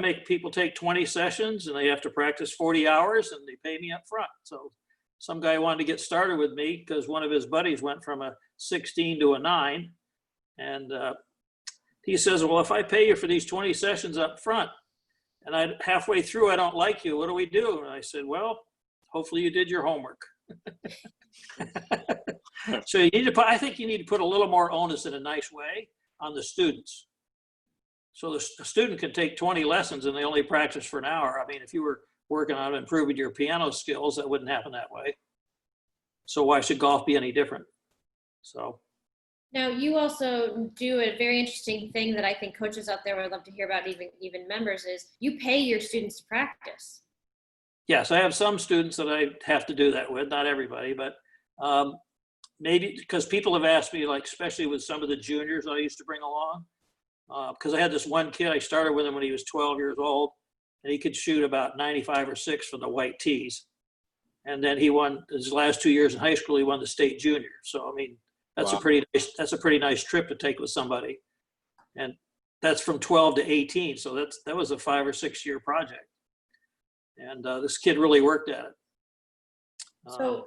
make people take 20 sessions and they have to practice 40 hours and they pay me up front. So some guy wanted to get started with me because one of his buddies went from a 16 to a 9. And he says, well, if I pay you for these 20 sessions up front and halfway through I don't like you, what do we do? And I said, well, hopefully you did your homework. So you need to I think you need to put a little more onus in a nice way on the students. So the student can take 20 lessons and they only practice for an hour. I mean, if you were working on improving your piano skills, that wouldn't happen that way. So why should golf be any different? So. Now, you also do a very interesting thing that I think coaches out there would love to hear about, even members, is you pay your students to practice. Yes, I have some students that I have to do that with, not everybody, but maybe because people have asked me, like, especially with some of the juniors I used to bring along, because I had this one kid, I started with him when he was 12 years old, and he could shoot about 95 or 6 from the white tees. And then he won his last 2 years in high school, he won the state junior. So, I mean, that's wow. That's a pretty nice trip to take with somebody. And that's from 12 to 18. So that was a 5 or 6 year project. And this kid really worked at it. So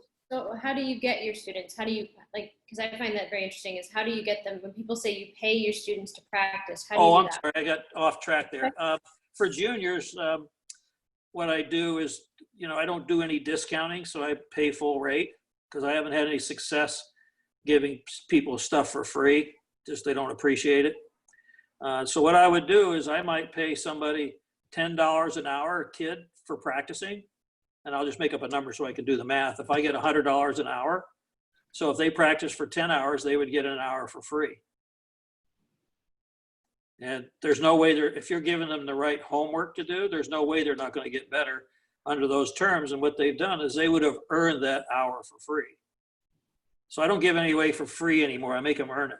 how do you get your students? How do you, like, because I find that very interesting, is how do you get them, when people say you pay your students to practice, how do you do that? Sorry, I got off track there. For juniors, what I do is, I don't do any discounting, so I pay full rate because I haven't had any success giving people stuff for free, just they don't appreciate it. So what I would do is I might pay somebody $10 an hour, a kid, for practicing, and I'll just make up a number so I can do the math. If I get $100 an hour, so if they practice for 10 hours, they would get an hour for free. And there's no way if you're giving them the right homework to do, there's no way they're not going to get better under those terms. And what they've done is they would have earned that hour for free. So I don't give any away for free anymore. I make them earn it.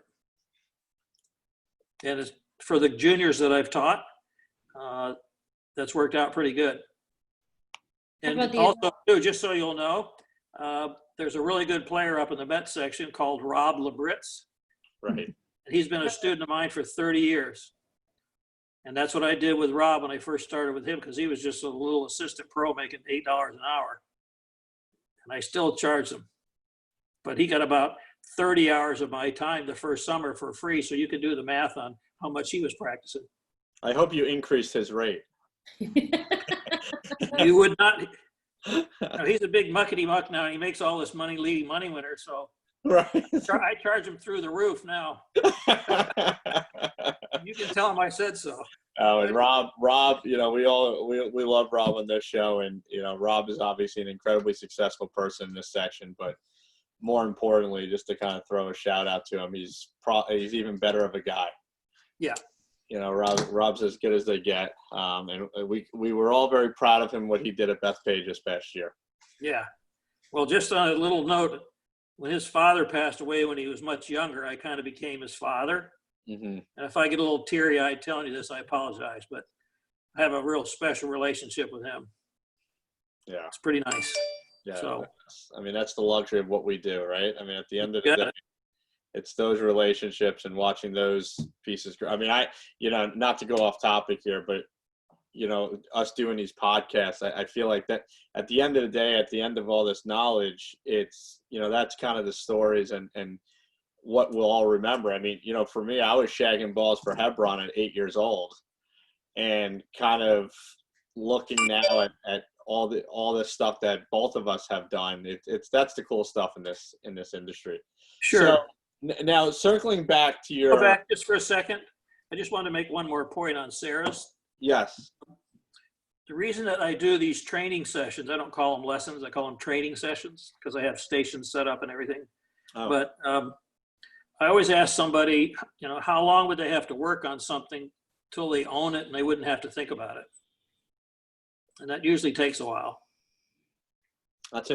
And it's, for the juniors that I've taught, that's worked out pretty good. And also, too, just so you'll know, there's a really good player up in the Met section called Rob Labritz. Right. He's been a student of mine for 30 years. And that's what I did with Rob when I first started with him, because he was just a little assistant pro making $8 an hour. And I still charge him. But he got about 30 hours of my time the first summer for free, so you can do the math on how much he was practicing. I hope you increased his rate. You would not. He's a big muckety muck now, and he makes all this money leading money winner, so right. I charge him through the roof now. You can tell him I said so. Oh, and Rob, we love Rob on this show, and Rob is obviously an incredibly successful person in this section, but more importantly, just to kind of throw a shout out to him, he's even better of a guy. Yeah. Rob's as good as they get, and we were all very proud of him, what he did at Bethpage this past year. Yeah. Well, just on a little note, when his father passed away when he was much younger, I kind of became his father. Mm-hmm. And if I get a little teary-eyed telling you this, I apologize, but I have a real special relationship with him. Yeah. It's pretty nice. Yeah. So, I mean, that's the luxury of what we do, right? I mean, at the end of the day, it's those relationships and watching those pieces grow. I mean, not to go off topic here, but, us doing these podcasts, I feel like that at the end of the day, at the end of all this knowledge, it's, that's kind of the stories and what we'll all remember. I mean, for me, I was shagging balls for Hebron at 8 years old, and kind of looking now at all this stuff that both of us have done. That's the cool stuff in this industry. Sure. So, now, circling back to your... Go back just for a second. I just want to make one more point on Sarah's. Yes. The reason that I do these training sessions, I don't call them lessons, I call them training sessions, because I have stations set up and everything. Oh. But I always ask somebody, how long would they have to work on something till they own it and they wouldn't have to think about it? And that usually takes a while. That's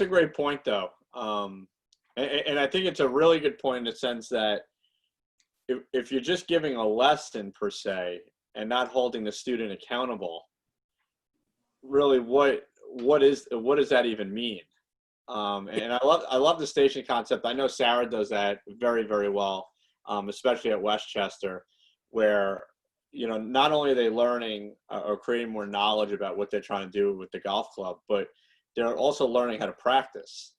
a great point, though. And I think it's a really good point in the sense that if you're just giving a lesson per se and not holding the student accountable, really what does that even mean? And I love the station concept. I know Sarah does that very, very well, especially at Westchester, where not only are they learning or creating more knowledge about what they're trying to do with the golf club, but they're also learning how to practice.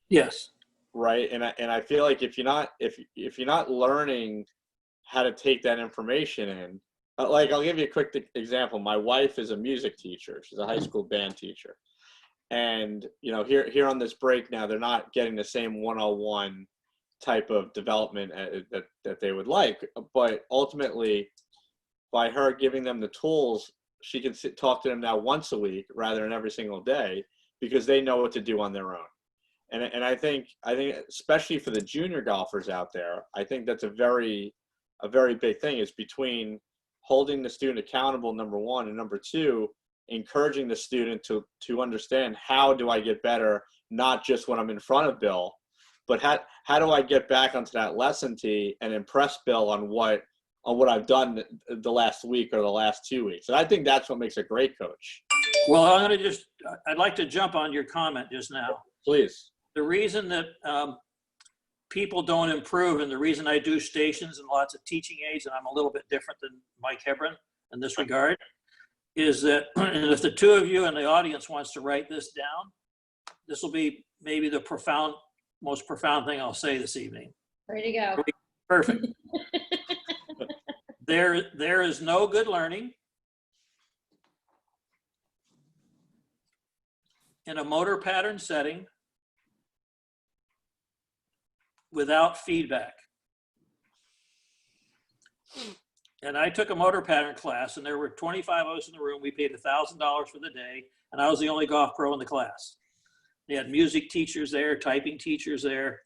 Yes. Right. And I feel like if you're not learning how to take that information in, like, I'll give you a quick example. My wife is a music teacher. She's a high school band teacher. And, here on this break now, they're not getting the same one-on-one type of development that they would like. But ultimately, by her giving them the tools, she can talk to them now once a week rather than every single day, because they know what to do on their own. And I think especially for the junior golfers out there, I think that's a very big thing, is between holding the student accountable, number one, and number two, encouraging the student to understand, how do I get better, not just when I'm in front of Bill, but how do I get back onto that lesson tee and impress Bill on what I've done the last week or the last 2 weeks. And I think that's what makes a great coach. Well, I'd like to jump on your comment just now. Please. The reason that people don't improve, and the reason I do stations and lots of teaching aids, and I'm a little bit different than Mike Hebron in this regard, is that, and if the two of you in the audience wants to write this down, this will be maybe the most profound thing I'll say this evening. Ready to go. Perfect. There is no good learning in a motor pattern setting without feedback. And I took a motor pattern class, and there were 25 of us in the room. We paid $1,000 for the day, and I was the only golf pro in the class. They had music teachers there, typing teachers there.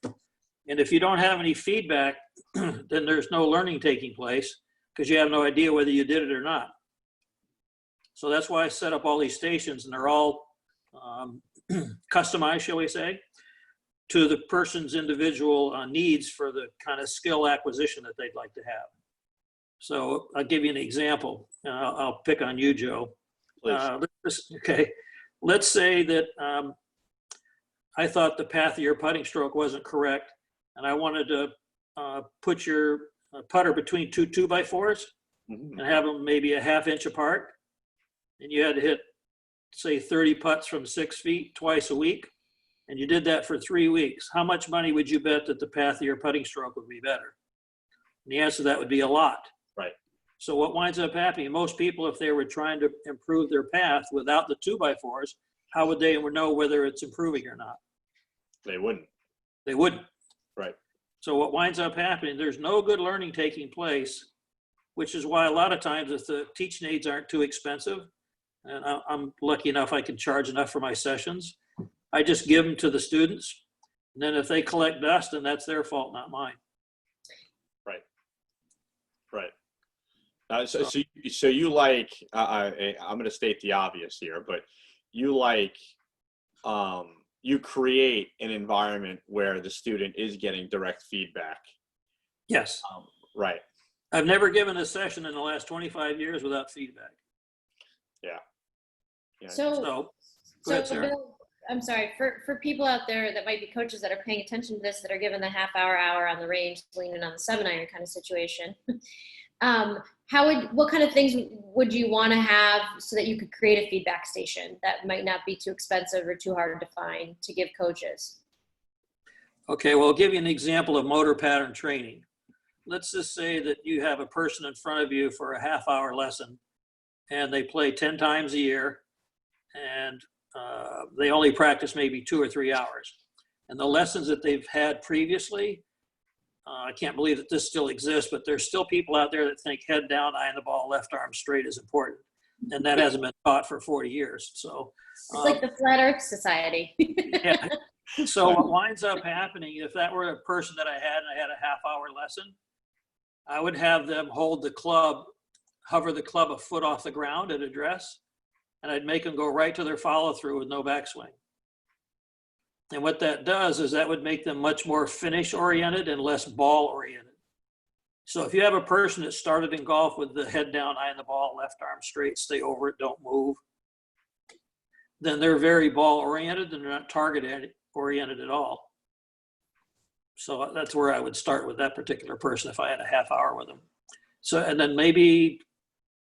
And if you don't have any feedback, then there's no learning taking place, because you have no idea whether you did it or not. So that's why I set up all these stations, and they're all customized, shall we say, to the person's individual needs for the kind of skill acquisition that they'd like to have. So I'll give you an example. I'll pick on you, Joe. Okay. Let's say that I thought the path of your putting stroke wasn't correct, and I wanted to put your putter between two 2x4s and have them maybe a ½ inch apart. And you had to hit, say, 30 putts from 6 feet twice a week. And you did that for 3 weeks. How much money would you bet that the path of your putting stroke would be better? And the answer to that would be a lot. Right. So what winds up happening, most people, if they were trying to improve their path without the 2x4s, how would they know whether it's improving or not? They wouldn't. They wouldn't. Right. So what winds up happening, there's no good learning taking place, which is why a lot of times, if the teaching aids aren't too expensive, and I'm lucky enough I can charge enough for my sessions, I just give them to the students. And then if they collect dust, then that's their fault, not mine. Right. Right. So you like, I'm going to state the obvious here, but you like, you create an environment where the student is getting direct feedback. Yes. Right. I've never given a session in the last 25 years without feedback. Yeah. So go ahead, Sarah. Bill, I'm sorry, for people out there that might be coaches that are paying attention to this, that are given the hour on the range, leaning on the 7-iron kind of situation, what kind of things would you want to have so that you could create a feedback station that might not be too expensive or too hard to find to give coaches? Okay, well, I'll give you an example of motor pattern training. Let's just say that you have a person in front of you for a ½ hour lesson, and they play 10 times a year, and they only practice maybe 2 or 3 hours. And the lessons that they've had previously, I can't believe that this still exists, but there's still people out there that think head down, eye on the ball, left arm straight is important. And that hasn't been taught for 40 years. So it's like the Flat Earth Society. Yeah. So what winds up happening, if that were a person that I had and I had a ½ hour lesson, I would have them hold the club, hover the club a foot off the ground at address, and I'd make them go right to their follow through with no backswing. And what that does is that would make them much more finish oriented and less ball oriented. So if you have a person that started in golf with the head down, eye on the ball, left arm straight, stay over it, don't move, then they're very ball oriented and they're not target oriented at all. So that's where I would start with that particular person if I had a ½ hour with them. So, and then maybe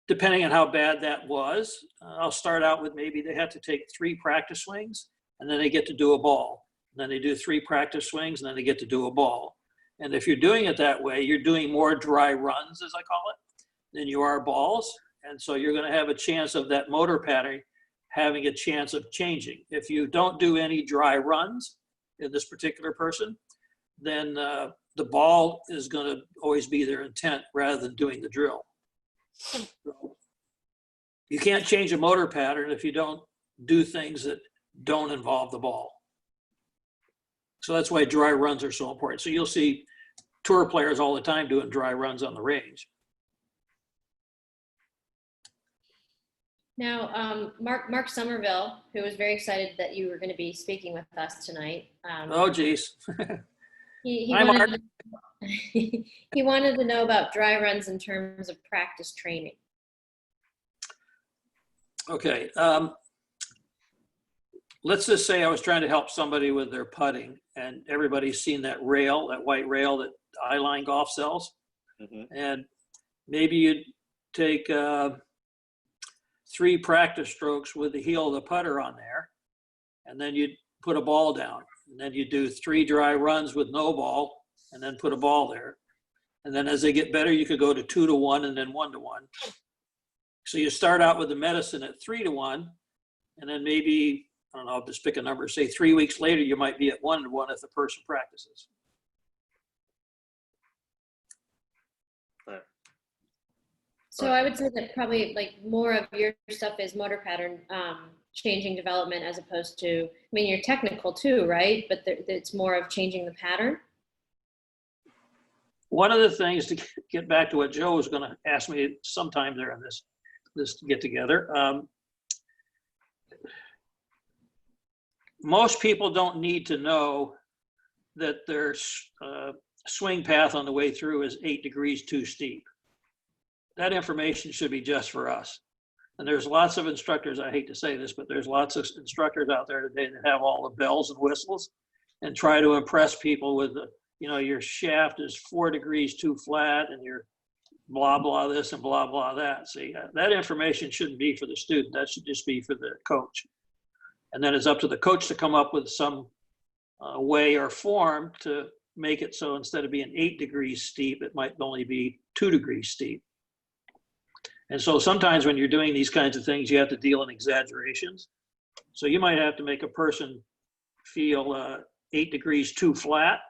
depending on how bad that was, I'll start out with maybe they have to take 3 practice swings and then they get to do a ball. And then they do 3 practice swings and then they get to do a ball. And if you're doing it that way, you're doing more dry runs, as I call it, than you are balls. And so you're going to have a chance of that motor pattern having a chance of changing. If you don't do any dry runs in this particular person, then the ball is going to always be their intent rather than doing the drill. So you can't change a motor pattern if you don't do things that don't involve the ball. So that's why dry runs are so important. So you'll see tour players all the time doing dry runs on the range. Now, Mark Somerville, who was very excited that you were going to be speaking with us tonight. Oh, geez. He Hi, Mark. he wanted to know about dry runs in terms of practice training. Okay. Let's just say I was trying to help somebody with their putting, and everybody's seen that rail, that white rail that I-line golf sells. Mm-hmm. And maybe you'd take 3 practice strokes with the heel of the putter on there, and then you'd put a ball down. And then you do 3 dry runs with no ball, and then put a ball there. And then as they get better, you could go to 2-to-1 and then 1-to-1. So you start out with the medicine at 3-to-1, and then maybe, I don't know, I'll just pick a number, say 3 weeks later, you might be at 1-to-1 if the person practices. Right. So I would say that probably like more of your stuff is motor pattern changing development as opposed to, I mean, you're technical too, right? But it's more of changing the pattern. One of the things, to get back to what Joe was going to ask me sometime there in this get together, most people don't need to know that their swing path on the way through is 8 degrees too steep. That information should be just for us. And there's lots of instructors, I hate to say this, but there's lots of instructors out there today that have all the bells and whistles and try to impress people with the, you know, your shaft is 4 degrees too flat and your blah, blah this and blah, blah that. See, that information shouldn't be for the student. That should just be for the coach. And then it's up to the coach to come up with some way or form to make it so instead of being 8 degrees steep, it might only be 2 degrees steep. And so sometimes when you're doing these kinds of things, you have to deal in exaggerations. So you might have to make a person feel 8 degrees too flat,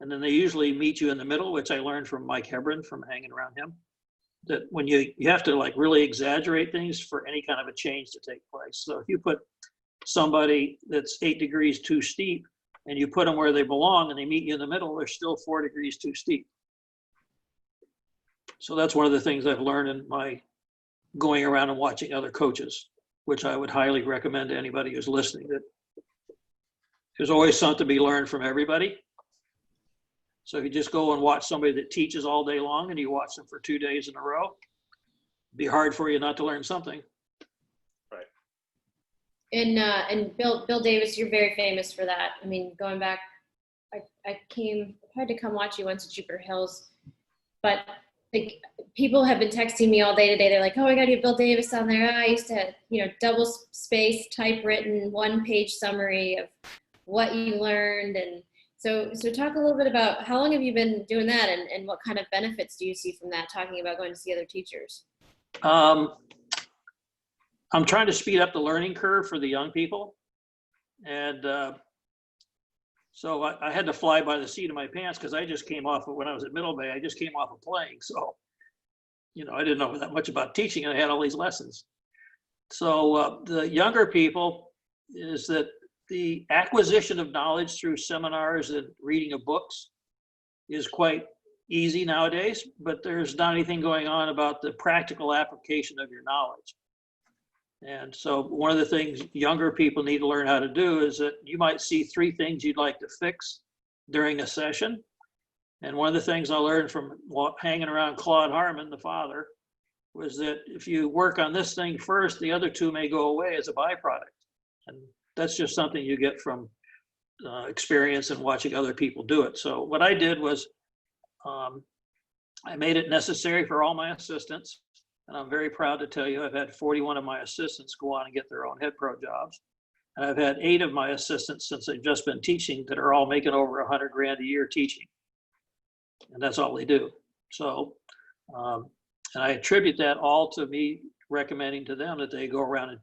and then they usually meet you in the middle, which I learned from Mike Hebron from hanging around him, that when you have to like really exaggerate things for any kind of a change to take place. So if you put somebody that's 8 degrees too steep and you put them where they belong and they meet you in the middle, they're still 4 degrees too steep. So that's one of the things I've learned in my going around and watching other coaches, which I would highly recommend to anybody who's listening, that there's always something to be learned from everybody. So if you just go and watch somebody that teaches all day long and you watch them for 2 days in a row, it'd be hard for you not to learn something. Right. And Bill Davis, you're very famous for that. I mean, going back, I tried to come watch you once at Jupiter Hills, but like people have been texting me all day today. They're like, oh, I got to get Bill Davis on there. I used to, you know, double space typewritten 1-page summary of what you learned. And so talk a little bit about how long have you been doing that and what kind of benefits do you see from that, talking about going to see other teachers? I'm trying to speed up the learning curve for the young people. And so I had to fly by the seat of my pants because I just came off of, when I was at Middle Bay, I just came off of playing. So, you know, I didn't know that much about teaching and I had all these lessons. So the younger people is that the acquisition of knowledge through seminars and reading of books is quite easy nowadays, but there's not anything going on about the practical application of your knowledge. And so one of the things younger people need to learn how to do is that you might see 3 things you'd like to fix during a session. And one of the things I learned from hanging around Claude Harmon, the father, was that if you work on this thing first, the other 2 may go away as a byproduct. And that's just something you get from experience and watching other people do it. So what I did was I made it necessary for all my assistants. And I'm very proud to tell you I've had 41 of my assistants go on and get their own head pro jobs. And I've had 8 of my assistants since they've just been teaching that are all making over 100 grand a year teaching. And that's all they do. So, and I attribute that all to me recommending to them that they go around and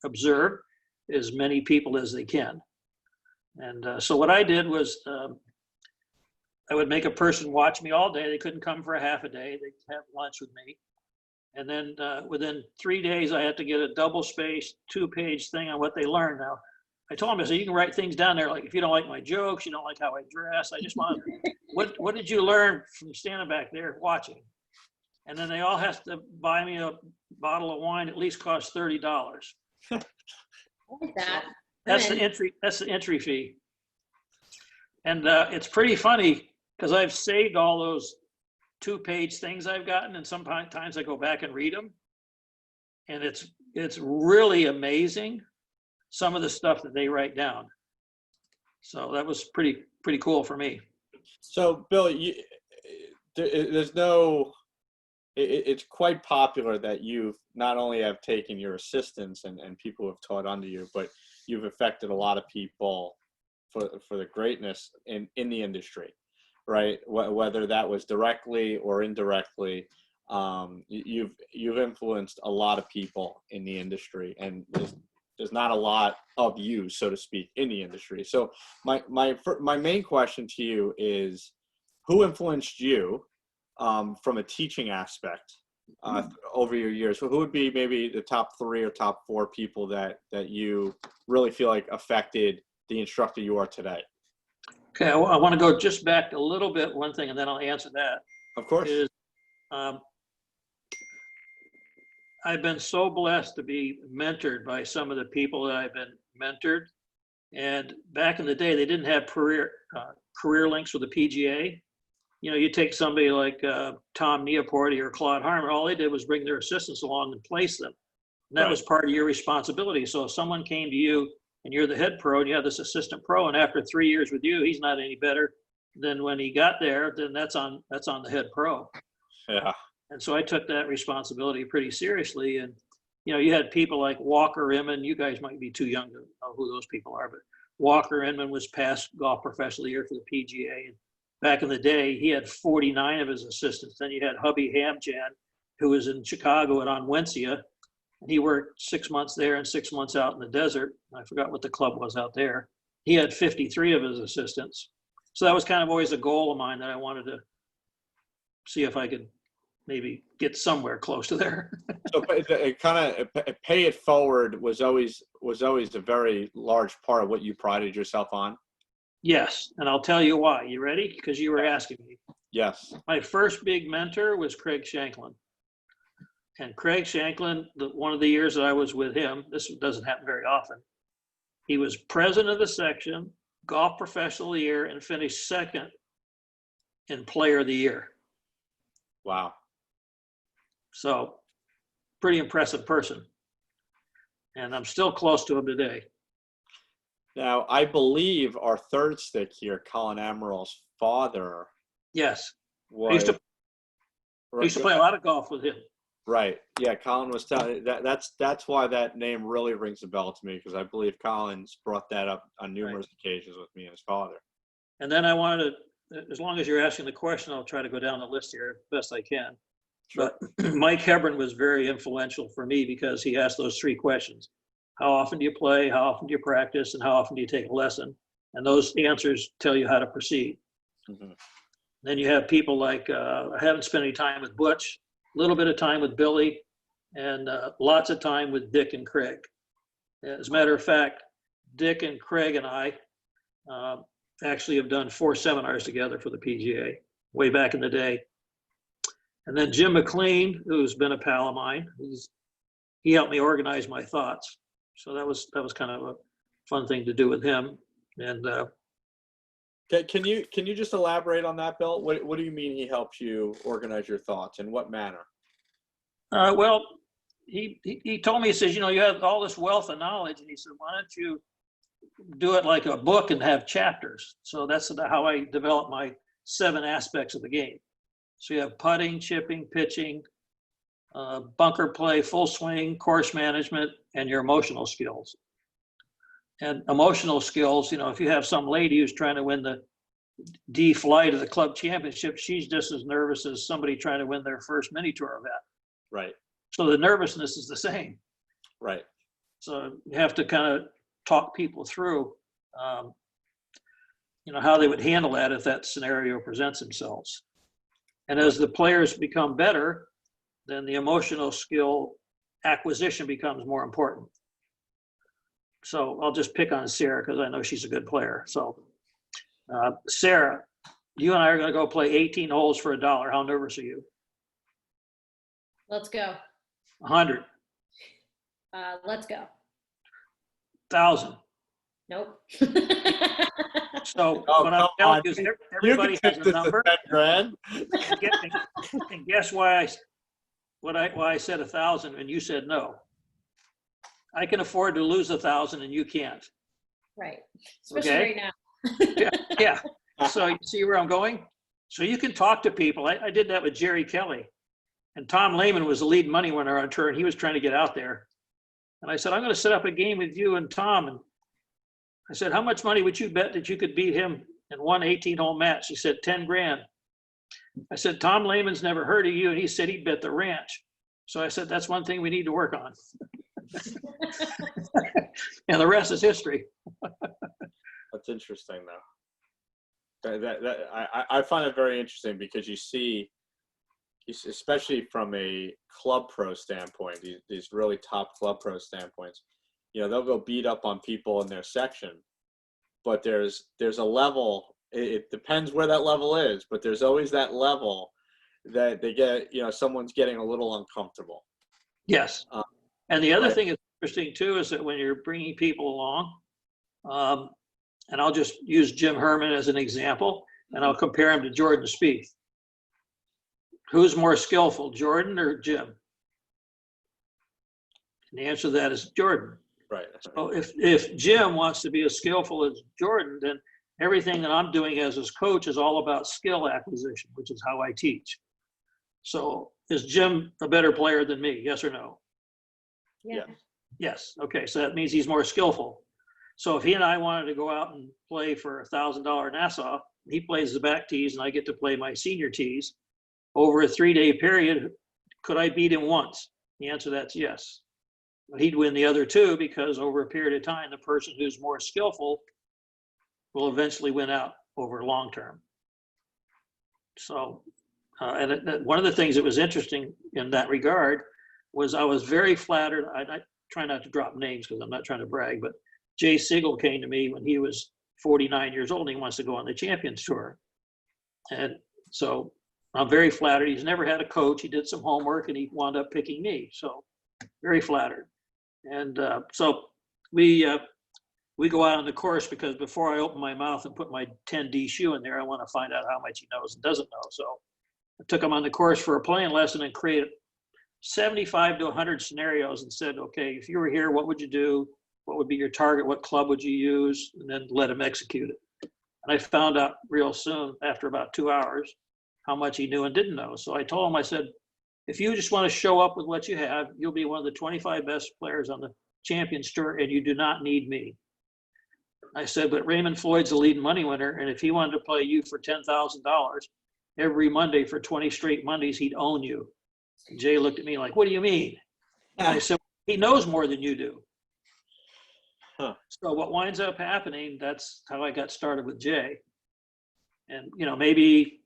observe as many people as they can. And so what I did was I would make a person watch me all day. They couldn't come for a half a day. They'd have lunch with me. And then within 3 days, I had to get a double-spaced 2-page thing on what they learned. Now, I told them, I said, you can write things down there, like if you don't like my jokes, you don't like how I dress, I just want to, what did you learn from standing back there watching? And then they all have to buy me a bottle of wine, at least costs $30. I like that. That's the entry fee. And it's pretty funny because I've saved all those 2-page things I've gotten, and sometimes I go back and read them, and it's really amazing some of the stuff that they write down. So that was pretty cool for me. So Bill, it's quite popular that you've not only have taken your assistants and people who have taught under you, but you've affected a lot of people for the greatness in the industry. Right, whether that was directly or indirectly, you've influenced a lot of people in the industry, and there's not a lot of you, so to speak, in the industry. So my main question to you is, who influenced you from a teaching aspect over your years? So who would be maybe the top 3 or top 4 people that you really feel like affected the instructor you are today? Okay, I want to go just back a little bit, one thing, and then I'll answer that. Of course. Is, I've been so blessed to be mentored by some of the people that I've been mentored. And back in the day, they didn't have career links with the PGA. You know, you take somebody like Tom Neaporti or Claude Harmon, all they did was bring their assistants along and place them. And that Right. was part of your responsibility. So if someone came to you and you're the head pro and you have this assistant pro, and after 3 years with you, he's not any better than when he got there, then that's on the head pro. Yeah. And so I took that responsibility pretty seriously. And, you know, you had people like Walker Inman. You guys might be too young to know who those people are, but Walker Inman was past golf professional of the year for the PGA. And back in the day, he had 49 of his assistants. Then you had Hubby Hamjan, who was in Chicago at Onwencia. And he worked 6 months there and 6 months out in the desert. I forgot what the club was out there. He had 53 of his assistants. So that was kind of always a goal of mine, that I wanted to see if I could maybe get somewhere close to there. So it kind of pay it forward was always a very large part of what you prided yourself on. Yes, and I'll tell you why. You ready? Because you were asking me. Yes. My first big mentor was Craig Shanklin. And Craig Shanklin, one of the years that I was with him, this doesn't happen very often, he was president of the section, golf professional of the year, and finished second in player of the year. Wow. So pretty impressive person. And I'm still close to him today. Now, I believe our third stick here, Colin Amaril's father. Yes. Was, I used to play a lot of golf with him. Right. Yeah, Colin was telling that's why that name really rings a bell to me, because I believe Colin's brought that up on numerous occasions with me and his father. And then I wanted to, as long as you're asking the question, I'll try to go down the list here as best I can. Sure. But Mike Hebron was very influential for me because he asked those 3 questions. How often do you play? How often do you practice? And how often do you take a lesson? And those answers tell you how to proceed. Mm-hmm. Then you have people like, I haven't spent any time with Butch, a little bit of time with Billy, and lots of time with Dick and Craig. As a matter of fact, Dick and Craig and I actually have done 4 seminars together for the PGA way back in the day. And then Jim McLean, who's been a pal of mine, he helped me organize my thoughts. So that was kind of a fun thing to do with him. And can you just elaborate on that, Bill? What do you mean he helps you organize your thoughts? In what manner? Well, he told me, he says, you know, you have all this wealth of knowledge, and he said, why don't you do it like a book and have chapters? So that's how I developed my 7 aspects of the game. So you have putting, chipping, pitching, bunker play, full swing, course management, and your emotional skills. And emotional skills, if you have some lady who's trying to win the D flight of the club championship, she's just as nervous as somebody trying to win their first mini tour event. Right. So the nervousness is the same. Right. So you have to kind of talk people through, how they would handle that if that scenario presents themselves. And as the players become better, then the emotional skill acquisition becomes more important. So I'll just pick on Sarah because I know she's a good player. So Sarah, you and I are going to go play 18 holes for $1. How nervous are you? Let's go. 100. Let's go. 1,000. Nope. So Oh, what I'm come telling on. you is You everybody can has take a this to number. 10 grand. And guess why I said 1,000 and you said no. I can afford to lose 1,000 and you can't. Right. Especially Okay. right now. Yeah. So you see where I'm going? So you can talk to people. I did that with Jerry Kelly. And Tom Lehman was the lead money winner on tour, and he was trying to get out there. And I said, I'm going to set up a game with you and Tom. And I said, how much money would you bet that you could beat him in one 18-hole match? He said, 10 grand. I said, Tom Lehman's never heard of you. And he said he'd bet the ranch. So I said, that's one thing we need to work on. And the rest is history. That's interesting, though. I find it very interesting because you see, especially from a club pro standpoint, these really top club pro standpoints, they'll go beat up on people in their section, but there's a level. It depends where that level is, but there's always that level that they get. Someone's getting a little uncomfortable. Yes. And the other right. thing that's interesting too is that when you're bringing people along, and I'll just use Jim Herman as an example, and I'll compare him to Jordan Spieth. Who's more skillful, Jordan or Jim? And the answer to that is Jordan. Right. So if Jim wants to be as skillful as Jordan, then everything that I'm doing as his coach is all about skill acquisition, which is how I teach. So is Jim a better player than me? Yes or no? Yeah. Yes. Okay. So that means he's more skillful. So if he and I wanted to go out and play for $1,000 Nassau, he plays the back tees and I get to play my senior tees. Over a 3-day period, could I beat him once? The answer to that's yes. But he'd win the other two because over a period of time, the person who's more skillful will eventually win out over long term. So, one of the things that was interesting in that regard was I was very flattered. I try not to drop names because I'm not trying to brag, but Jay Siegel came to me when he was 49 years old and he wants to go on the Champions Tour. And so I'm very flattered. He's never had a coach. He did some homework and he wound up picking me. So very flattered. And so we go out on the course because before I open my mouth and put my 10D shoe in there, I want to find out how much he knows and doesn't know. So I took him on the course for a playing lesson and created 75 to 100 scenarios and said, okay, if you were here, what would you do? What would be your target? What club would you use? And then let him execute it. And I found out real soon, after about 2 hours, how much he knew and didn't know. So I told him, I said, if you just want to show up with what you have, you'll be one of the 25 best players on the Champions Tour, and you do not need me. I said, but Raymond Floyd's the leading money winner, and if he wanted to play you for $10,000 every Monday for 20 straight Mondays, he'd own you. And Jay looked at me like, what do you mean? And I said, he knows more than you do. Huh. So what winds up happening, that's how I got started with Jay. And, maybe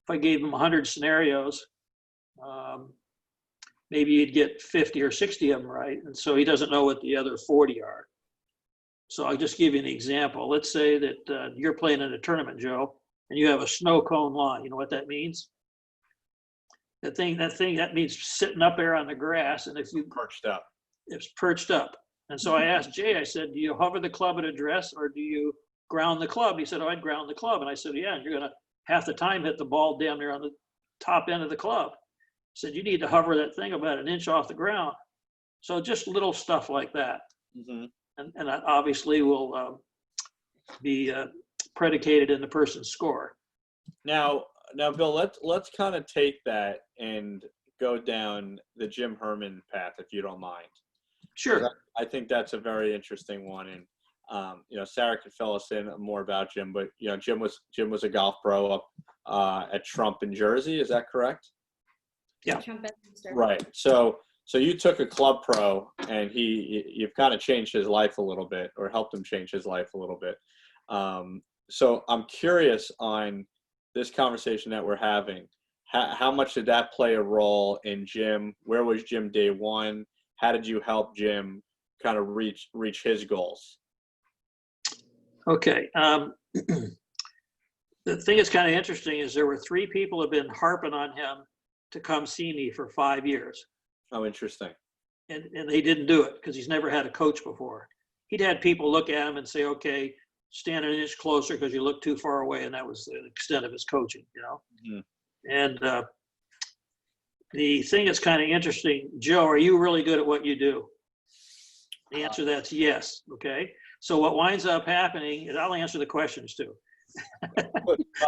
if I gave him 100 scenarios, maybe he'd get 50 or 60 of them right. And so he doesn't know what the other 40 are. So I'll just give you an example. Let's say that you're playing in a tournament, Joe, and you have a snow cone line. You know what that means? That means sitting up there on the grass. And if you Perched up. It's perched up. And so I asked Jay, I said, do you hover the club at address or do you ground the club? He said, oh, I'd ground the club. And I said, yeah, and you're going to half the time hit the ball damn near on the top end of the club. I said, you need to hover that thing about an inch off the ground. So just little stuff like that. Mm-hmm. And that obviously will be predicated in the person's score. Now, Bill, let's kind of take that and go down the Jim Herman path, if you don't mind. Sure. I think that's a very interesting one. And, Sarah could fill us in more about Jim, but, Jim was a golf pro up at Trump in Jersey. Is that correct? Yeah. Trump Bedminster. Right. So you took a club pro and you've kind of changed his life a little bit, or helped him change his life a little bit. So I'm curious on this conversation that we're having. How much did that play a role in Jim? Where was Jim day one? How did you help Jim kind of reach his goals? Okay. The thing that's kind of interesting is there were 3 people who have been harping on him to come see me for 5 years. Oh, interesting. And they didn't do it because he's never had a coach before. He'd had people look at him and say, okay, stand an inch closer because you look too far away. And that was the extent of his coaching, Mm-hmm. And the thing that's kind of interesting, Joe, are you really good at what you do? The answer to that's yes. Okay. So what winds up happening is I'll answer the questions too.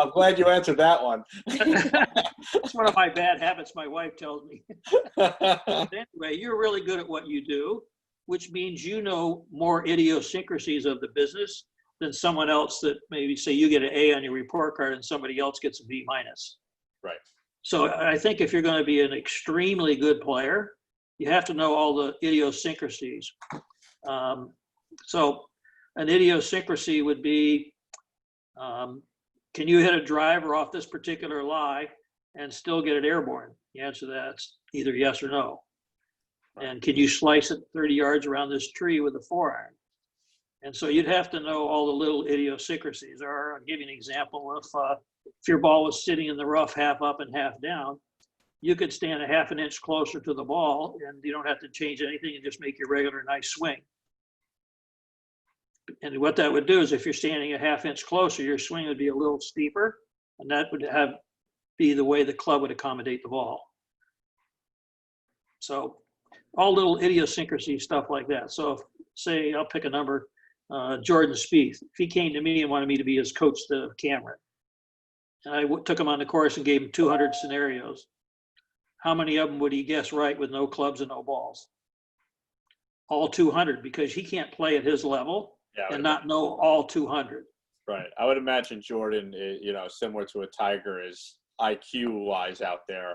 I'm glad you answered that one. It's one of my bad habits, my wife tells me. Anyway, you're really good at what you do, which means you know more idiosyncrasies of the business than someone else that maybe say you get an A on your report card and somebody else gets a B minus. Right. So I think if you're going to be an extremely good player, you have to know all the idiosyncrasies. So an idiosyncrasy would be, can you hit a driver off this particular lie and still get it airborne? The answer to that's either yes or no. And can you slice it 30 yards around this tree with a 4-iron? And so you'd have to know all the little idiosyncrasies. Or I'll give you an example. If your ball was sitting in the rough half up and half down, you could stand a half an inch closer to the ball and you don't have to change anything and just make your regular nice swing. And what that would do is if you're standing a half inch closer, your swing would be a little steeper, and that would be the way the club would accommodate the ball. So all little idiosyncrasy stuff like that. So if, say, I'll pick a number, Jordan Spieth, if he came to me and wanted me to be his coach to Cameron, and I took him on the course and gave him 200 scenarios, how many of them would he guess right with no clubs and no balls? All 200, because he can't play at his level. Yeah, and not know all 200. Right. I would imagine Jordan, similar to a Tiger, is IQ wise out there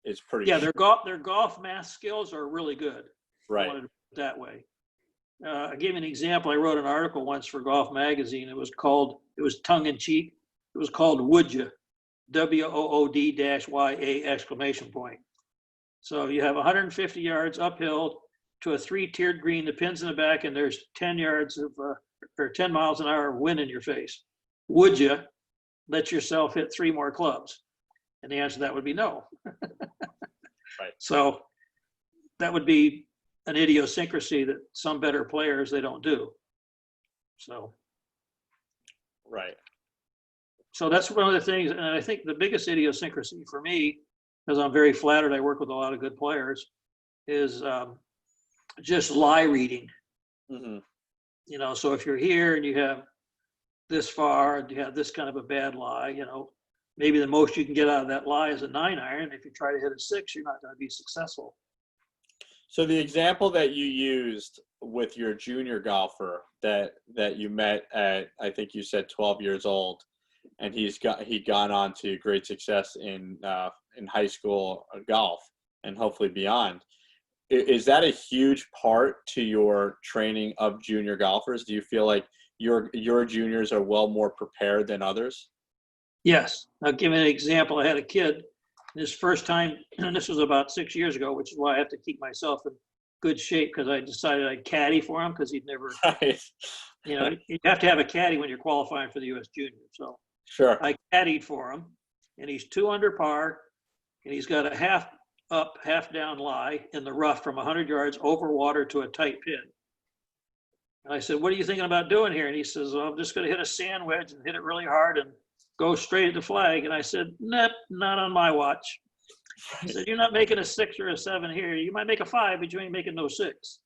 is pretty. Yeah, their golf math skills are really good. Right. I wanted to put it that way. I gave you an example. I wrote an article once for Golf Magazine. It was tongue in cheek. It was called Would Ya? WOOD-YA exclamation point. So you have 150 yards uphill to a 3-tiered green, the pin's in the back, and there's 10 yards of or 10 miles an hour of wind in your face. Would you let yourself hit 3 more clubs? And the answer to that would be no. Right. So that would be an idiosyncrasy that some better players, they don't do. So. Right. So that's one of the things, and I think the biggest idiosyncrasy for me, because I'm very flattered, I work with a lot of good players, is just lie reading. Mm-hmm. So if you're here and you have this far, and you have this kind of a bad lie, maybe the most you can get out of that lie is a 9-iron. If you try to hit a 6, you're not going to be successful. So the example that you used with your junior golfer that you met at, I think you said 12 years old, and he'd gone on to great success in high school golf and hopefully beyond. Is that a huge part to your training of junior golfers? Do you feel like your juniors are well more prepared than others? Yes. I'll give you an example. I had a kid, his first time, and this was about 6 years ago, which is why I have to keep myself in good shape, because I decided I'd caddy for him because he'd never, Right. You have to have a caddy when you're qualifying for the U.S. Junior. So Sure. I caddied for him, and he's 2 under par, and he's got a half up, half down lie in the rough from 100 yards over water to a tight pin. And I said, what are you thinking about doing here? And he says, well, I'm just going to hit a sand wedge and hit it really hard and go straight at the flag. And I said, nope, not on my watch. He said, you're not making a 6 or a 7 here. You might make a 5, but you ain't making no 6.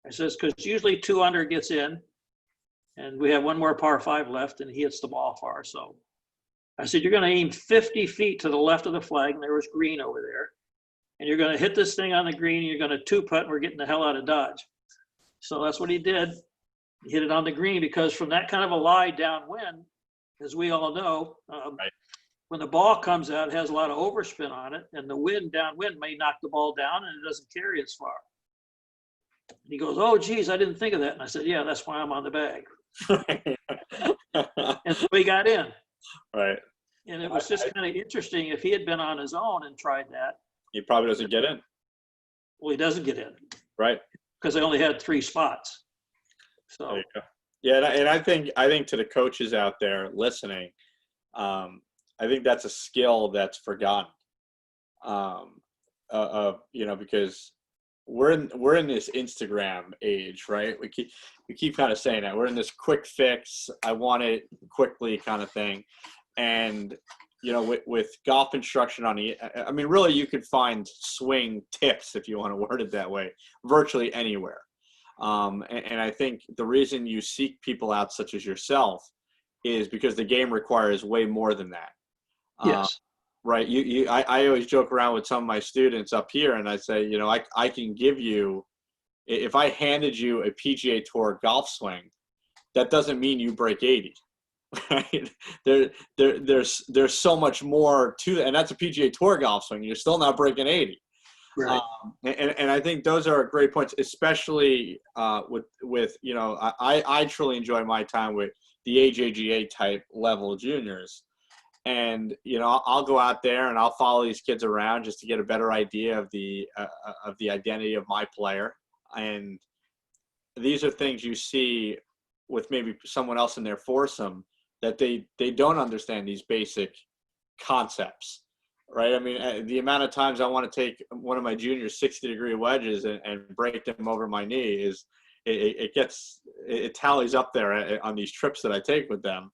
I says, because usually 2 under gets in, and we have 1 more par 5 left, and he hits the ball far. So I said, you're going to aim 50 feet to the left of the flag, and there was green over there. and you're going to hit this thing on the green, and you're going to two-putt, and we're getting the hell out of Dodge. So that's what he did. He hit it on the green because from that kind of a lie downwind, as we all know, Right. when the ball comes out, it has a lot of overspin on it, and the wind downwind may knock the ball down, and it doesn't carry as far. He goes, "Oh, geez, I didn't think of that." And I said, "Yeah, that's why I'm on the bag." And so he got in. Right. And it was just kind of interesting. If he had been on his own and tried that, He probably doesn't get in. well, he doesn't get in Right. because they only had 3 spots. There So you go. Yeah, and I think to the coaches out there listening, I think that's a skill that's forgotten. Because we're in this Instagram age, right? We keep kind of saying that we're in this quick fix. I want it quickly kind of thing, and with golf instruction really you could find swing tips, if you want to word it that way, virtually anywhere. And I think the reason you seek people out such as yourself is because the game requires way more than that. yes, Right. I always joke around with some of my students up here, and I say, I can give you, if I handed you a PGA Tour golf swing, that doesn't mean you break 80. Right. There's so much more to that, and that's a PGA Tour golf swing. You're still not breaking 80. right. And I think those are great points, especially with I truly enjoy my time with the AJGA type level juniors. And I'll go out there and I'll follow these kids around just to get a better idea of the identity of my player. And these are things you see with maybe someone else in their foursome, that they don't understand these basic concepts, right? I mean, the amount of times I want to take one of my juniors 60-degree wedges and break them over my knee is it tallies up there on these trips that I take with them.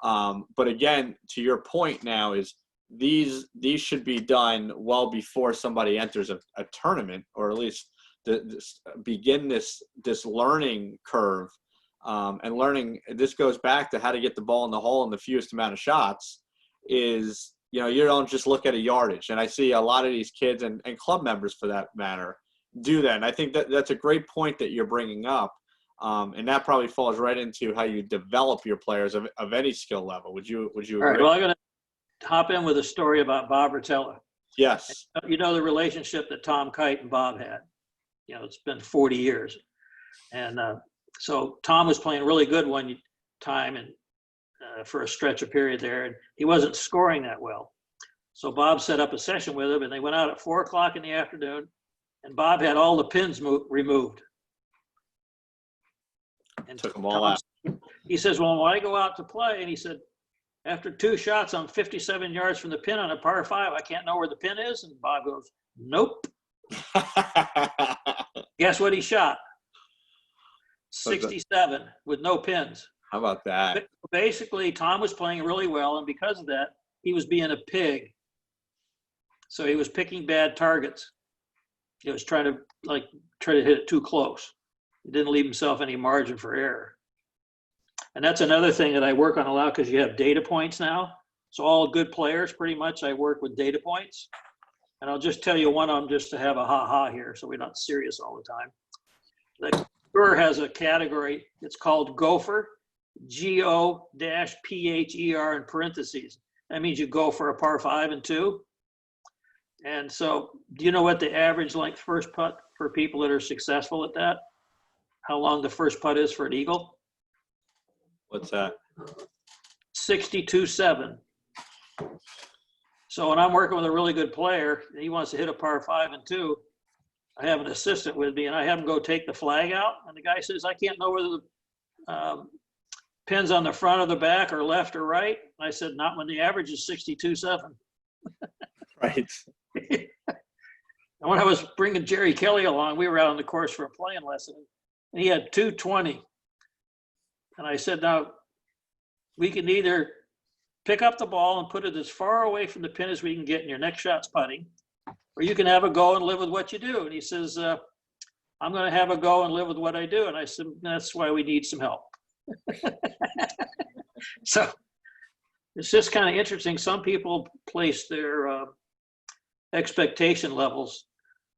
But again, to your point now, is these should be done well before somebody enters a tournament, or at least begin this learning curve. And learning, this goes back to how to get the ball in the hole in the fewest amount of shots. Is you don't just look at a yardage. And I see a lot of these kids and club members, for that matter, do that. And I think that's a great point that you're bringing up. And that probably falls right into how you develop your players of any skill level. Would you agree? All right. Well, I'm going to hop in with a story about Bob Rotella. Yes. You know the relationship that Tom Kite and Bob had. It's been 40 years. And so Tom was playing really good one time and for a stretch of period there, and he wasn't scoring that well. So Bob set up a session with him, and they went out at 4 o'clock in the afternoon, and Bob had all the pins removed. And took them all out. He says, "Well, when I go out to play," and he said, "after 2 shots, I'm 57 yards from the pin on a par 5. I can't know where the pin is." And Bob goes, "Nope." Guess what he shot? 67 with no pins. How about that? But basically, Tom was playing really well, and because of that, he was being a pig. So he was picking bad targets. He was trying to hit it too close. He didn't leave himself any margin for error. And that's another thing that I work on a lot, because you have data points now. So all good players, pretty much, I work with data points. And I'll just tell you one of them just to have a ha-ha here, so we're not serious all the time. The Tour has a category. It's called Gopher, G-O-P-H-E-R in parentheses. That means you go for a par 5 and 2. And so do you know what the average length first putt for people that are successful at that? How long the first putt is for an eagle? What's that? 62.7. So when I'm working with a really good player, he wants to hit a par 5 and 2, I have an assistant with me, and I have him go take the flag out. And the guy says, "I can't know whether the pin's on the front or the back or left or right." And I said, "Not when the average is 62.7. Right. And when I was bringing Jerry Kelly along, we were out on the course for a playing lesson, and he had 220. And I said, "Now, we can either pick up the ball and put it as far away from the pin as we can get, and your next shot's putting, or you can have a go and live with what you do." And he says, "I'm going to have a go and live with what I do." And I said, "That's why we need some help." So it's just kind of interesting. Some people place their expectation levels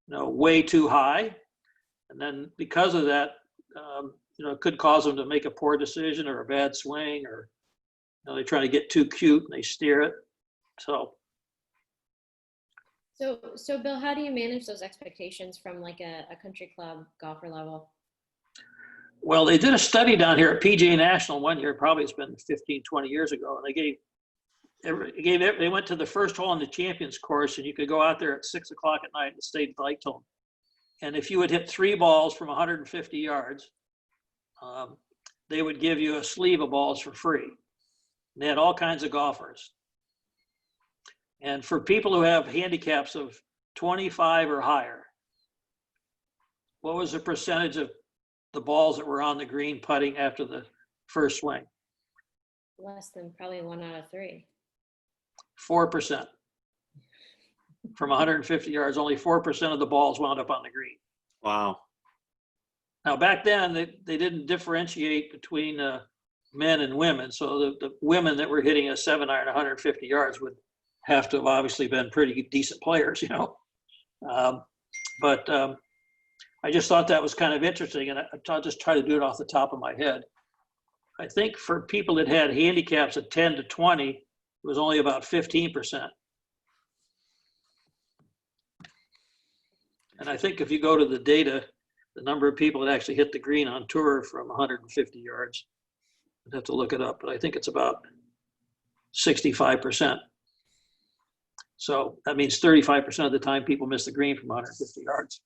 way too high. And then because of that, it could cause them to make a poor decision or a bad swing, or they try to get too cute and they steer it. So Bill, how do you manage those expectations from like a country club golfer level? well, they did a study down here at PGA National one year, probably it's been 15, 20 years ago, and they went to the first hole on the Champions course, and you could go out there at 6 o'clock at night and stay light till. And if you would hit 3 balls from 150 yards, they would give you a sleeve of balls for free. And they had all kinds of golfers. And for people who have handicaps of 25 or higher, what was the percentage of the balls that were on the green putting after the first swing? Less than probably 1 out of 3. 4%. From 150 yards, only 4% of the balls wound up on the green. Wow. Now, back then, they didn't differentiate between men and women. So the women that were hitting a 7-iron 150 yards would have to have obviously been pretty decent players, But I just thought that was kind of interesting, and I'll just try to do it off the top of my head. I think for people that had handicaps of 10 to 20, it was only about 15%. And I think if you go to the data, the number of people that actually hit the green on tour from 150 yards, I'd have to look it up, but I think it's about 65%. So that means 35% of the time people miss the green from 150 yards.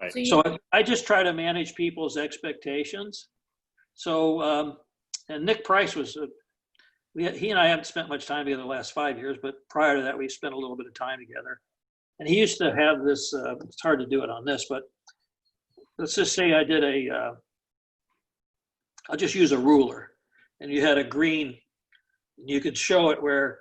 Right. So I just try to manage people's expectations. So, and Nick Price was, he and I haven't spent much time together the last 5 years, but prior to that, we spent a little bit of time together. And he used to have this, it's hard to do it on this, but let's just say I did I'll just use a ruler, and you had a green, and you could show it where,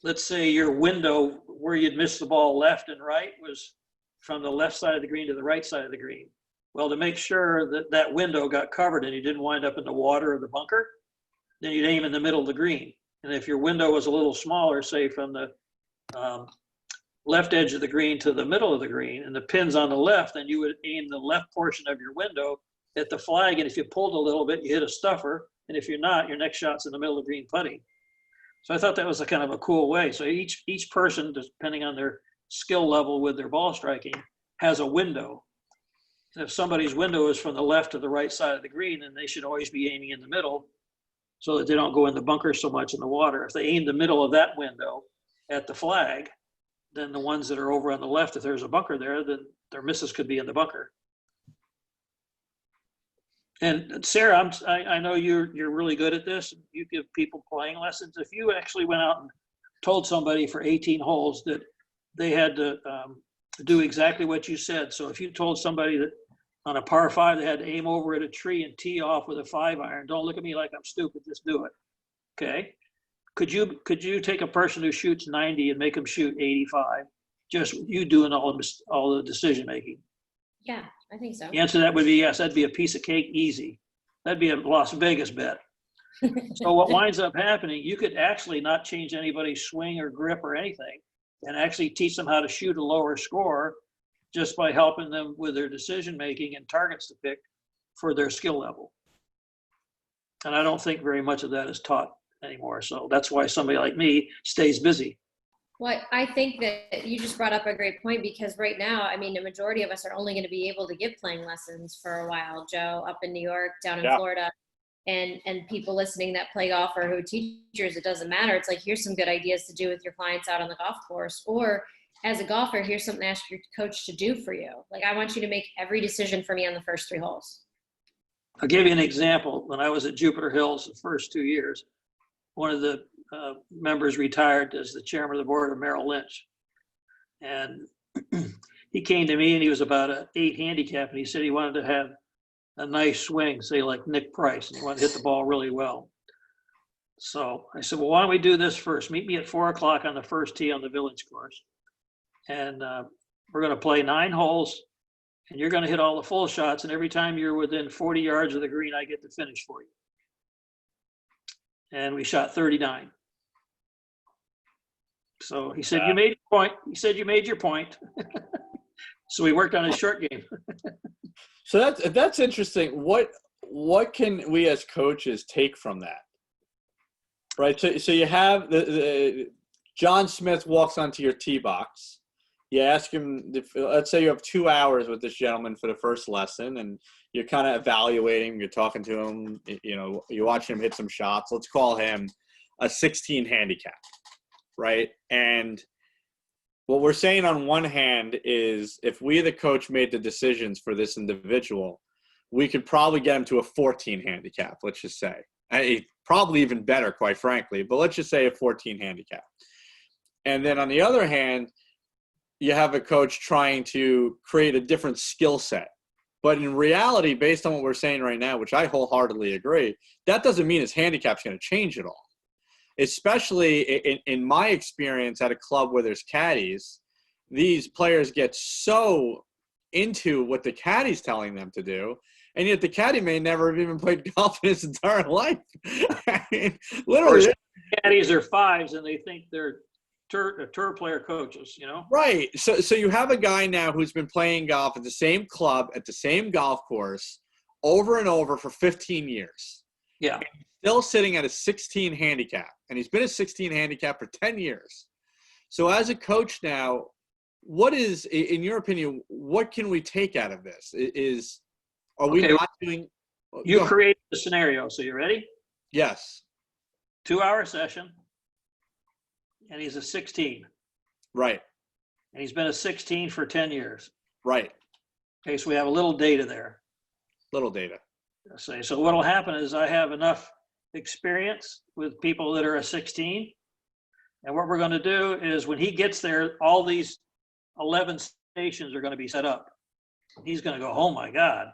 let's say your window where you'd miss the ball left and right was from the left side of the green to the right side of the green. Well, to make sure that that window got covered and you didn't wind up in the water or the bunker, then you'd aim in the middle of the green. And if your window was a little smaller, say from the left edge of the green to the middle of the green, and the pin's on the left, then you would aim the left portion of your window at the flag. And if you pulled a little bit, you hit a stuffer. And if you're not, your next shot's in the middle of the green putting. So I thought that was a kind of a cool way. So each person, depending on their skill level with their ball striking, has a window. And if somebody's window is from the left to the right side of the green, then they should always be aiming in the middle so that they don't go in the bunker so much in the water. If they aim the middle of that window at the flag, then the ones that are over on the left, if there's a bunker there, then their misses could be in the bunker. And Sarah, I know you're really good at this. You give people playing lessons. If you actually went out and told somebody for 18 holes that they had to do exactly what you said. So if you told somebody that on a par 5 they had to aim over at a tree and tee off with a 5-iron, don't look at me like I'm stupid, just do it. Okay? Could you take a person who shoots 90 and make them shoot 85? Just you doing all the decision making. Yeah, I think so. The answer to that would be yes. That'd be a piece of cake, easy. That'd be a Las Vegas bet. So what winds up happening, you could actually not change anybody's swing or grip or anything, and actually teach them how to shoot a lower score just by helping them with their decision making and targets to pick for their skill level. And I don't think very much of that is taught anymore. So that's why somebody like me stays busy. Well, I think that you just brought up a great point, because right now, I mean, the majority of us are only going to be able to give playing lessons for a while, Joe, up in New York, down in Florida, and people listening that play golf or who are teachers, it doesn't matter. It's like, here's some good ideas to do with your clients out on the golf course, or as a golfer, here's something to ask your coach to do for you. Like, I want you to make every decision for me on the first 3 holes. I'll give you an example. When I was at Jupiter Hills the first 2 years, one of the members retired as the chairman of the board of Merrill Lynch. And he came to me and he was about an 8 handicap, and he said he wanted to have a nice swing, say like Nick Price, and he wanted to hit the ball really well. So I said, well, why don't we do this first? Meet me at 4 o'clock on the first tee on the village course. And we're going to play 9 holes, and you're going to hit all the full shots. And every time you're within 40 yards of the green, I get to finish for you. And we shot 39. So he said, you made your point. He said, you made your point. So we worked on his short game. So that's interesting. What can we as coaches take from that? Right. So you have the John Smith walks onto your tee box. You ask him, let's say you have 2 hours with this gentleman for the first lesson, and you're kind of evaluating, you're talking to him, you watch him hit some shots. Let's call him a 16 handicap, right? And what we're saying on one hand is if we, the coach, made the decisions for this individual, we could probably get him to a 14 handicap, let's just say. Probably even better, quite frankly, but let's just say a 14 handicap. And then on the other hand, you have a coach trying to create a different skill set. But in reality, based on what we're saying right now, which I wholeheartedly agree, that doesn't mean his handicap's going to change at all. Especially in my experience at a club where there's caddies, these players get so into what the caddy's telling them to do, and yet the caddy may never have even played golf in his entire life. I mean, literally. Caddies are fives, and they think they're tour player coaches, Right. So you have a guy now who's been playing golf at the same club, at the same golf course, over and over for 15 years. Yeah. Still sitting at a 16 handicap. And he's been a 16 handicap for 10 years. So as a coach now, what is, in your opinion, what can we take out of this? Are we not doing – You create the scenario. So you ready? Yes. 2-hour session. And he's a 16. Right. And he's been a 16 for 10 years. Right. Okay, so we have a little data there. Little data. So what will happen is I have enough experience with people that are a 16. And what we're going to do is when he gets there, all these 11 stations are going to be set up. He's going to go, oh my God,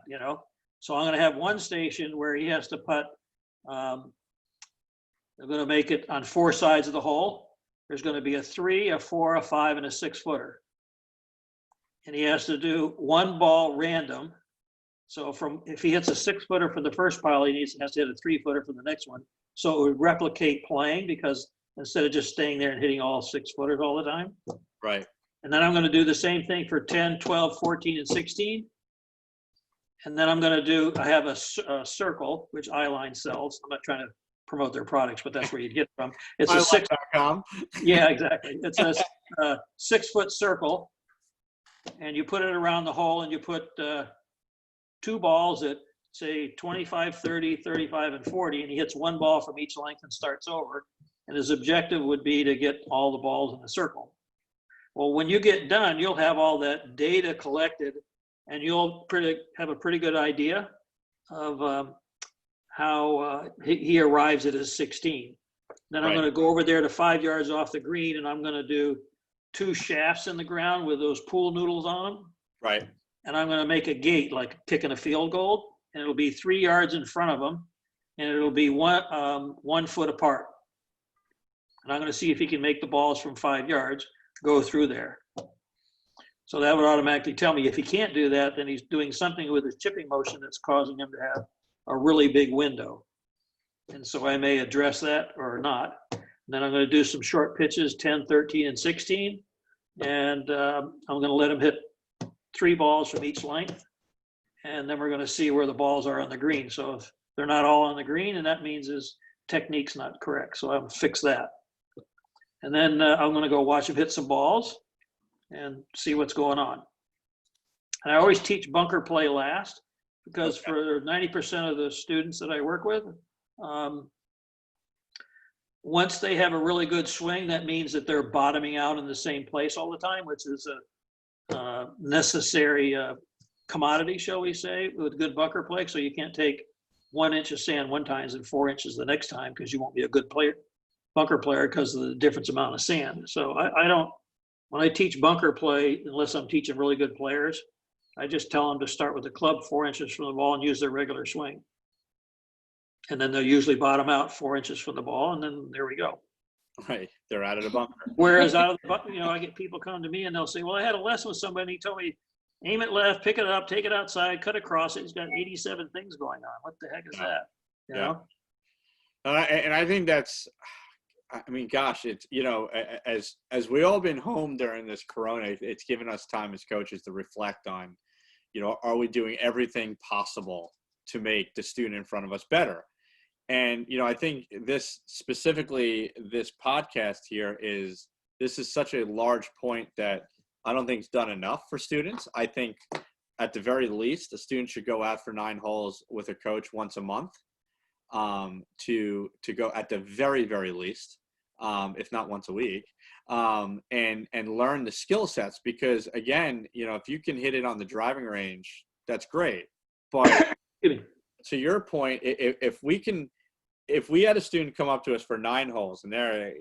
So I'm going to have one station where he has to putt. I'm going to make it on 4 sides of the hole. There's going to be a 3, a 4, a 5, and a 6-footer. And he has to do one ball random. So if he hits a 6-footer for the first pile, he has to hit a 3-footer for the next one. So it would replicate playing because instead of just staying there and hitting all 6-footers all the time. Right. And then I'm going to do the same thing for 10, 12, 14, and 16. And then I have a circle, which Eyeline sells. I'm not trying to promote their products, but that's where you'd get it from. It's a Eyeline.com. Yeah, exactly. It's a 6-foot circle, and you put it around the hole, and you put 2 balls at, say, 25, 30, 35, and 40, and he hits 1 ball from each length and starts over. And his objective would be to get all the balls in the circle. Well, when you get done, you'll have all that data collected, and you'll have a pretty good idea of how he arrives at his 16. Then I'm going to go over there to 5 yards off the green, and I'm going to do 2 shafts in the ground with those pool noodles on them. Right. And I'm going to make a gate like kicking a field goal, and it'll be 3 yards in front of him, and it'll be 1 foot apart. And I'm going to see if he can make the balls from 5 yards go through there. So that would automatically tell me if he can't do that, then he's doing something with his chipping motion that's causing him to have a really big window. And so I may address that or not. And then I'm going to do some short pitches, 10, 13, and 16. And I'm going to let him hit 3 balls from each length. And then we're going to see where the balls are on the green. So if they're not all on the green, and that means his technique's not correct. So I'll fix that. And then I'm going to go watch him hit some balls and see what's going on. And I always teach bunker play last because for 90% of the students that I work with, once they have a really good swing, that means that they're bottoming out in the same place all the time, which is a necessary commodity, shall we say, with good bunker play. So you can't take 1 inch of sand one time and 4 inches the next time because you won't be a good bunker player because of the different amount of sand. So I don't, when I teach bunker play, unless I'm teaching really good players, I just tell them to start with the club 4 inches from the ball and use their regular swing. And then they'll usually bottom out 4 inches from the ball, and then there we go. Right. They're out of the bunker. Whereas out of the bunker, I get people come to me and they'll say, well, I had a lesson with somebody, and he told me, aim it left, pick it up, take it outside, cut across it. He's got 87 things going on. What the heck is that? You know? And I think that's, I mean, gosh, it's, as we all been home during this Corona, it's given us time as coaches to reflect on, are we doing everything possible to make the student in front of us better? And, I think this podcast here this is such a large point that I don't think is done enough for students. I think at the very least, a student should go out for 9 holes with a coach once a month, to go at the very, very least, if not once a week, and learn the skill sets, because again, if you can hit it on the driving range, that's great. But to your point, if we had a student come up to us for 9 holes and they're,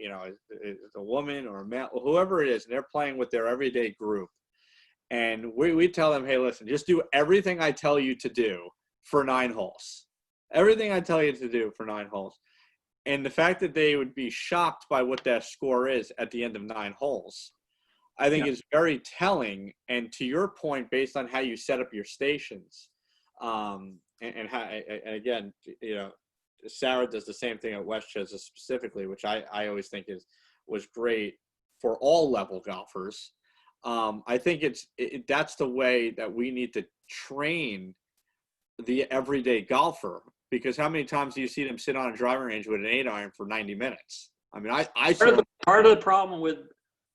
it's a woman or a man, whoever it is, and they're playing with their everyday group, and we tell them, hey, listen, just do everything I tell you to do for 9 holes. Everything I tell you to do for 9 holes. And the fact that they would be shocked by what that score is at the end of 9 holes, I think is very telling. And to your point, based on how you set up your stations, and again, Sarah does the same thing at Westchester specifically, which I always think was great for all level golfers. I think that's the way that we need to train the everyday golfer, because how many times do you see them sit on a driving range with an 8-iron for 90 minutes? I mean, part of the problem with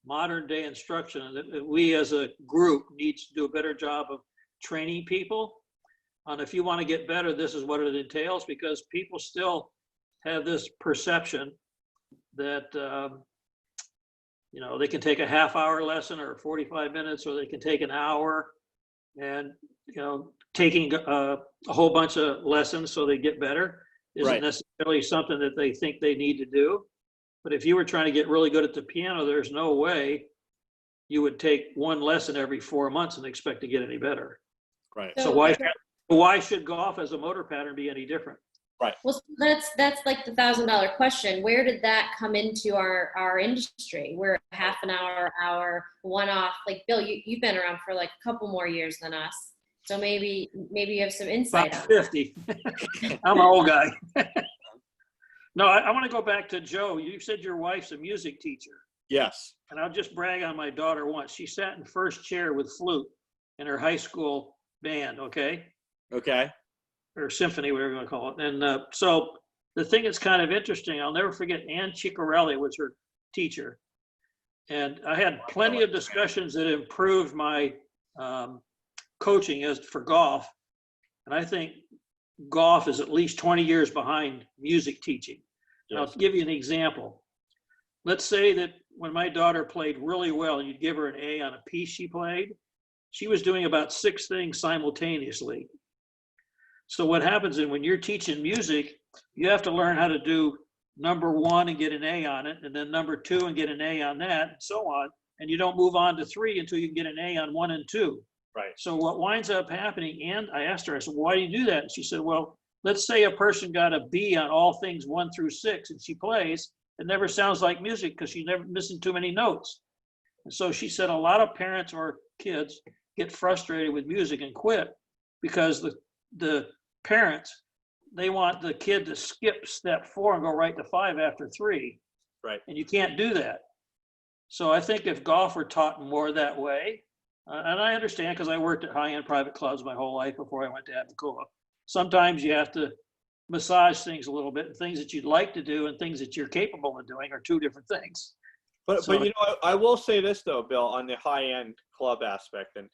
modern day instruction is that we as a group needs to do a better job of training people. And if you want to get better, this is what it entails, because people still have this perception that, they can take a half-hour lesson or 45 minutes, or they can take an hour, and, taking a whole bunch of lessons so they get better isn't necessarily something that they think they need to do. But if you were trying to get really good at the piano, there's no way you would take 1 lesson every 4 months and expect to get any better. Right. So why should golf as a motor pattern be any different? Right. Well, that's like the $1,000 question. Where did that come into our industry? We're half an hour, one-off. Like Bill, you've been around for like a couple more years than us. So maybe you have some insight About on 50. I'm an old guy. No, I want to go back to Joe. You said your wife's a music teacher. Yes. And I'll just brag on my daughter once. She sat in first chair with flute in her high school band, okay? Okay. Or symphony, whatever you want to call it. And so the thing that's kind of interesting, I'll never forget, Ann Ciccarelli was her teacher. And I had plenty of discussions that improved my coaching as for golf. And I think golf is at least 20 years behind music teaching. Yes. Now, to give you an example, let's say that when my daughter played really well and you'd give her an A on a piece she played, she was doing about 6 things simultaneously. So what happens is when you're teaching music, you have to learn how to do number 1 and get an A on it, and then number 2 and get an A on that, and so on. And you don't move on to 3 until you get an A on 1 and 2. Right. So what winds up happening, and I asked her, I said, why do you do that? And she said, well, let's say a person got a B on all things 1 through 6, and she plays, it never sounds like music because she's never missing too many notes. And so she said a lot of parents or kids get frustrated with music and quit because the parents, they want the kid to skip step 4 and go right to 5 after 3. Right. And you can't do that. So I think if golf were taught more that way, and I understand because I worked at high-end private clubs my whole life before I went to Abacoa. Sometimes you have to massage things a little bit, and things that you'd like to do and things that you're capable of doing are 2 different things. But I will say this though, Bill, on the high-end club aspect, and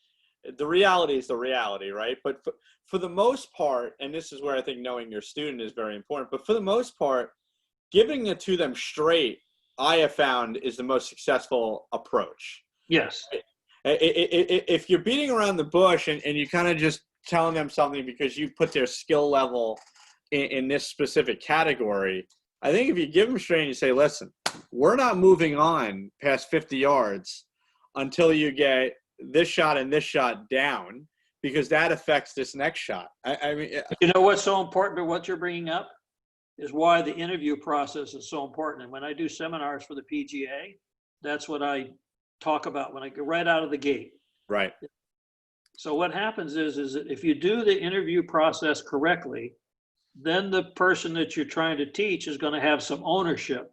the reality is the reality, right? But for the most part, and this is where I think knowing your student is very important, but for the most part, giving it to them straight, I have found is the most successful approach. Yes. If you're beating around the bush and you kind of just telling them something because you put their skill level in this specific category, I think if you give them straight and you say, listen, we're not moving on past 50 yards until you get this shot and this shot down, because that affects this next shot. I mean, you know what's so important to what you're bringing up is why the interview process is so important. And when I do seminars for the PGA, that's what I talk about when I go right out of the gate. Right. So what happens is that if you do the interview process correctly, then the person that you're trying to teach is going to have some ownership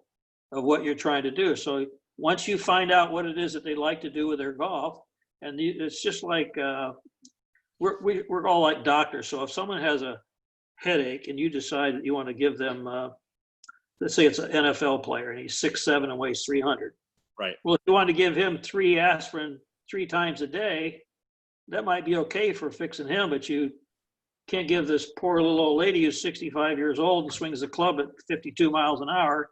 of what you're trying to do. So once you find out what it is that they like to do with their golf, and it's just like, we're all like doctors. So if someone has a headache and you decide that you want to give them, let's say it's an NFL player and he's 6'7" and weighs 300. Right. Well, if you want to give him 3 aspirin 3 times a day, that might be okay for fixing him, but you can't give this poor little old lady who's 65 years old and swings the club at 52 miles an hour.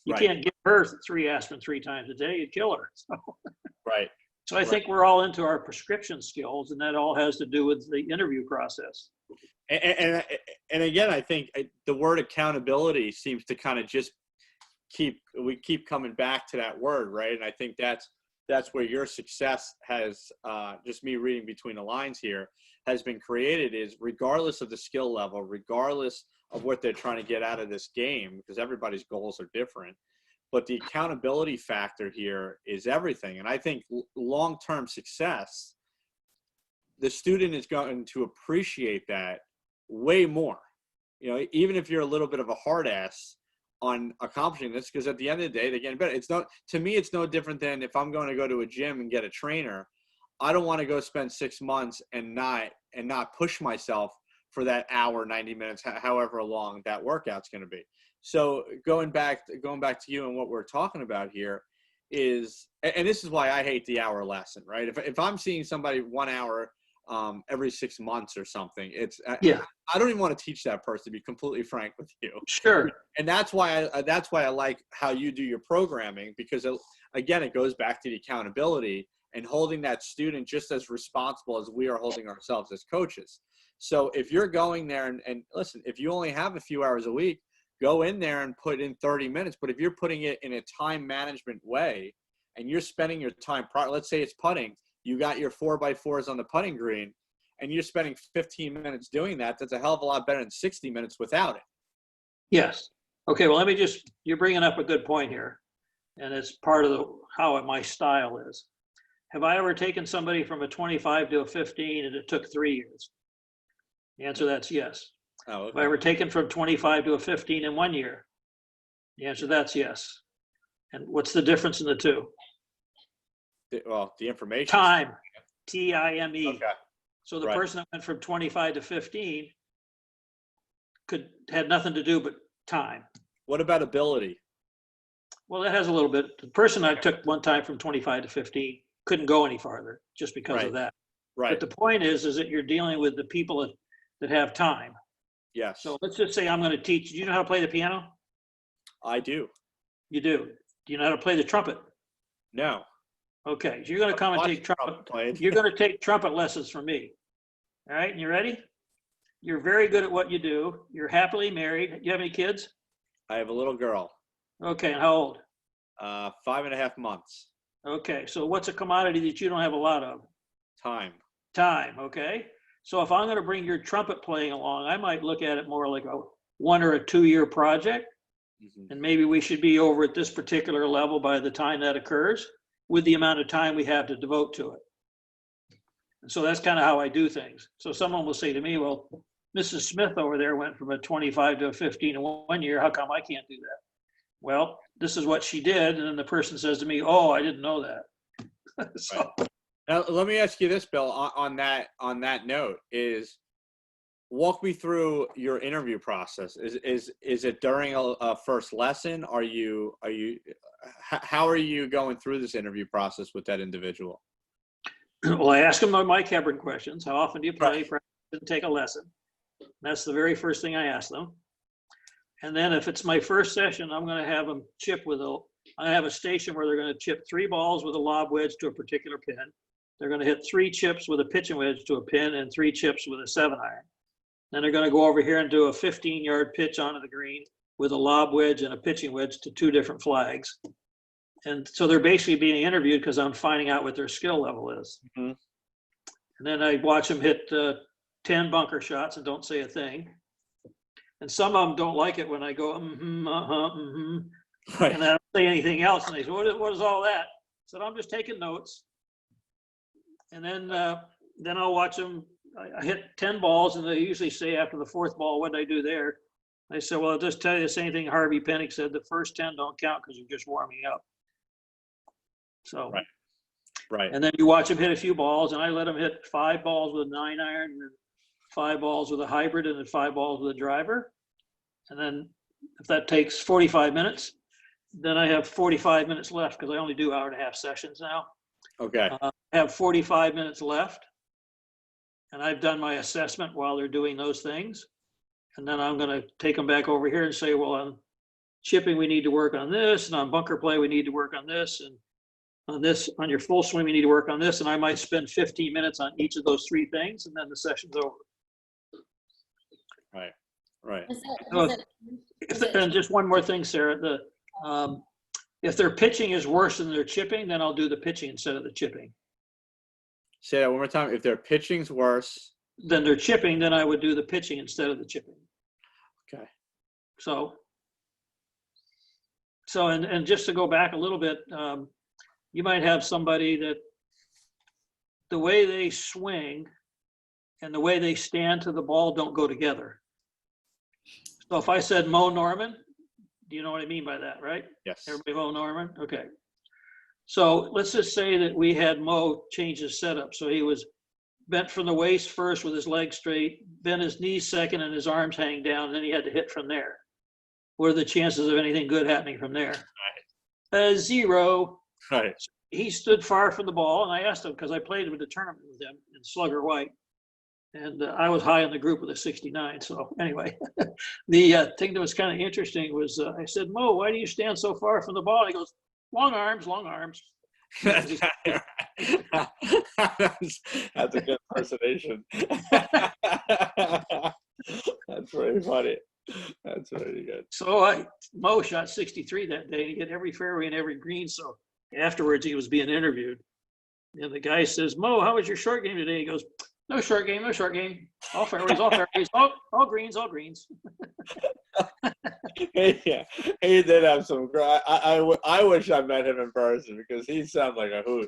You Right. can't give her 3 aspirin 3 times a day. You'd kill her. Right. So I think we're all into our prescription skills, and that all has to do with the interview process. And again, I think the word accountability seems to kind of just keep coming back to that word, right? And I think that's where your success has, just me reading between the lines here, has been created, is regardless of the skill level, regardless of what they're trying to get out of this game, because everybody's goals are different, but the accountability factor here is everything. And I think long-term success, the student is going to appreciate that way more. You know, even if you're a little bit of a hard ass on accomplishing this, because at the end of the day, they're getting better. It's not, to me, it's no different than if I'm going to go to a gym and get a trainer. I don't want to go spend 6 months and not push myself for that hour, 90 minutes, however long that workout's going to be. So going back to you and what we're talking about here is, and this is why I hate the hour lesson, right? If I'm seeing somebody 1 hour every 6 months or something, I don't even want to teach that person, to be completely frank with you. Sure. And that's why I like how you do your programming, because again, it goes back to the accountability and holding that student just as responsible as we are holding ourselves as coaches. So if you're going there and listen, if you only have a few hours a week, go in there and put in 30 minutes. But if you're putting it in a time management way and you're spending your time, let's say it's putting, you got your 4x4s on the putting green and you're spending 15 minutes doing that, that's a hell of a lot better than 60 minutes without it. Yes. Okay, well, you're bringing up a good point here, and it's part of how my style is. Have I ever taken somebody from a 25 to a 15 and it took 3 years? The answer to that's yes. Oh, okay. Have I ever taken from 25 to a 15 in 1 year? The answer to that's yes. And what's the difference in the two? Well, the information. Time. T-I-M-E. Okay. So the Right. person that went from 25 to 15 had nothing to do but time. What about ability? Well, that has a little bit. The person I took one time from 25 to 15 couldn't go any farther just because Right. of that. Right. But the point is that you're dealing with the people that have time. Yes. So let's just say I'm going to teach. Do you know how to play the piano? I do. You do. Do you know how to play the trumpet? No. Okay. So you're going to come and take trumpet. played. You're going to take trumpet lessons from me. All right. And you ready? You're very good at what you do. You're happily married. Do you have any kids? I have a little girl, Okay. And how old? 5.5 months. Okay. So what's a commodity that you don't have a lot of? Time. Time. Okay. So if I'm going to bring your trumpet playing along, I might look at it more like a 1 or a 2 year project. Mm-hmm. And maybe we should be over at this particular level by the time that occurs with the amount of time we have to devote to it. And so that's kind of how I do things. So someone will say to me, well, Mrs. Smith over there went from a 25 to a 15 in 1 year. How come I can't do that? Well, this is what she did. And then the person says to me, oh, I didn't know that. So, Right. Now, let me ask you this, Bill, on that note, is walk me through your interview process. Is it during a first lesson? How are you going through this interview process with that individual? well, I ask them my Mike Hebron questions. How often do you play? Right. Practice and take a lesson. That's the very first thing I ask them. And then if it's my first session, I'm going to have them chip I have a station where they're going to chip 3 balls with a lob wedge to a particular pin. They're going to hit 3 chips with a pitching wedge to a pin and 3 chips with a 7-iron. Then they're going to go over here and do a 15-yard pitch onto the green with a lob wedge and a pitching wedge to 2 different flags. And so they're basically being interviewed because I'm finding out what their skill level is. Mm-hmm. And then I watch them hit 10 bunker shots and don't say a thing. And some of them don't like it when I go, Right. and I don't say anything else. And they say, what is all that? I said, I'm just taking notes. And then I'll watch them. I hit 10 balls, and they usually say after the 4th ball, what did I do there? I said, well, I'll just tell you the same thing Harvey Pennick said, the first 10 don't count because you're just warming up. So, Right. Right. and then you watch him hit a few balls, and I let him hit 5 balls with a 9-iron, and then 5 balls with a hybrid, and then 5 balls with a driver. And then if that takes 45 minutes, then I have 45 minutes left because I only do 1.5-hour sessions now. Okay. I have 45 minutes left, and I've done my assessment while they're doing those things. And then I'm going to take them back over here and say, well, on chipping, we need to work on this, and on bunker play, we need to work on this, and on this, on your full swing, we need to work on this. And I might spend 15 minutes on each of those 3 things, and then the session's over. Right. Right. And just one more thing, Sarah, if their pitching is worse than their chipping, then I'll do the pitching instead of the chipping. Say that one more time. If their pitching's worse than their chipping, then I would do the pitching instead of the chipping. Okay. So and just to go back a little bit, you might have somebody that the way they swing and the way they stand to the ball don't go together. So if I said Mo Norman, do you know what I mean by that, right? Yes. Everybody Mo Norman? Okay. So let's just say that we had Mo change his setup. So he was bent from the waist first with his legs straight, bent his knees second, and his arms hang down, and then he had to hit from there. What are the chances of anything good happening from there? Right. 0. Right. He stood far from the ball, and I asked him, because I played with the tournament with him in Slugger White, and I was high in the group with a 69. So anyway, the thing that was kind of interesting was I said, Mo, why do you stand so far from the ball? He goes, long arms, long arms. That's a good impersonation. That's very funny. That's very good. So Mo shot 63 that day. He hit every fairway and every green. So afterwards, he was being interviewed, and the guy says, Mo, how was your short game today? He goes, no short game, no short game. All fairways, all greens, all greens. Yeah, he did have some. I wish I met him in person because he sounds like a hoot.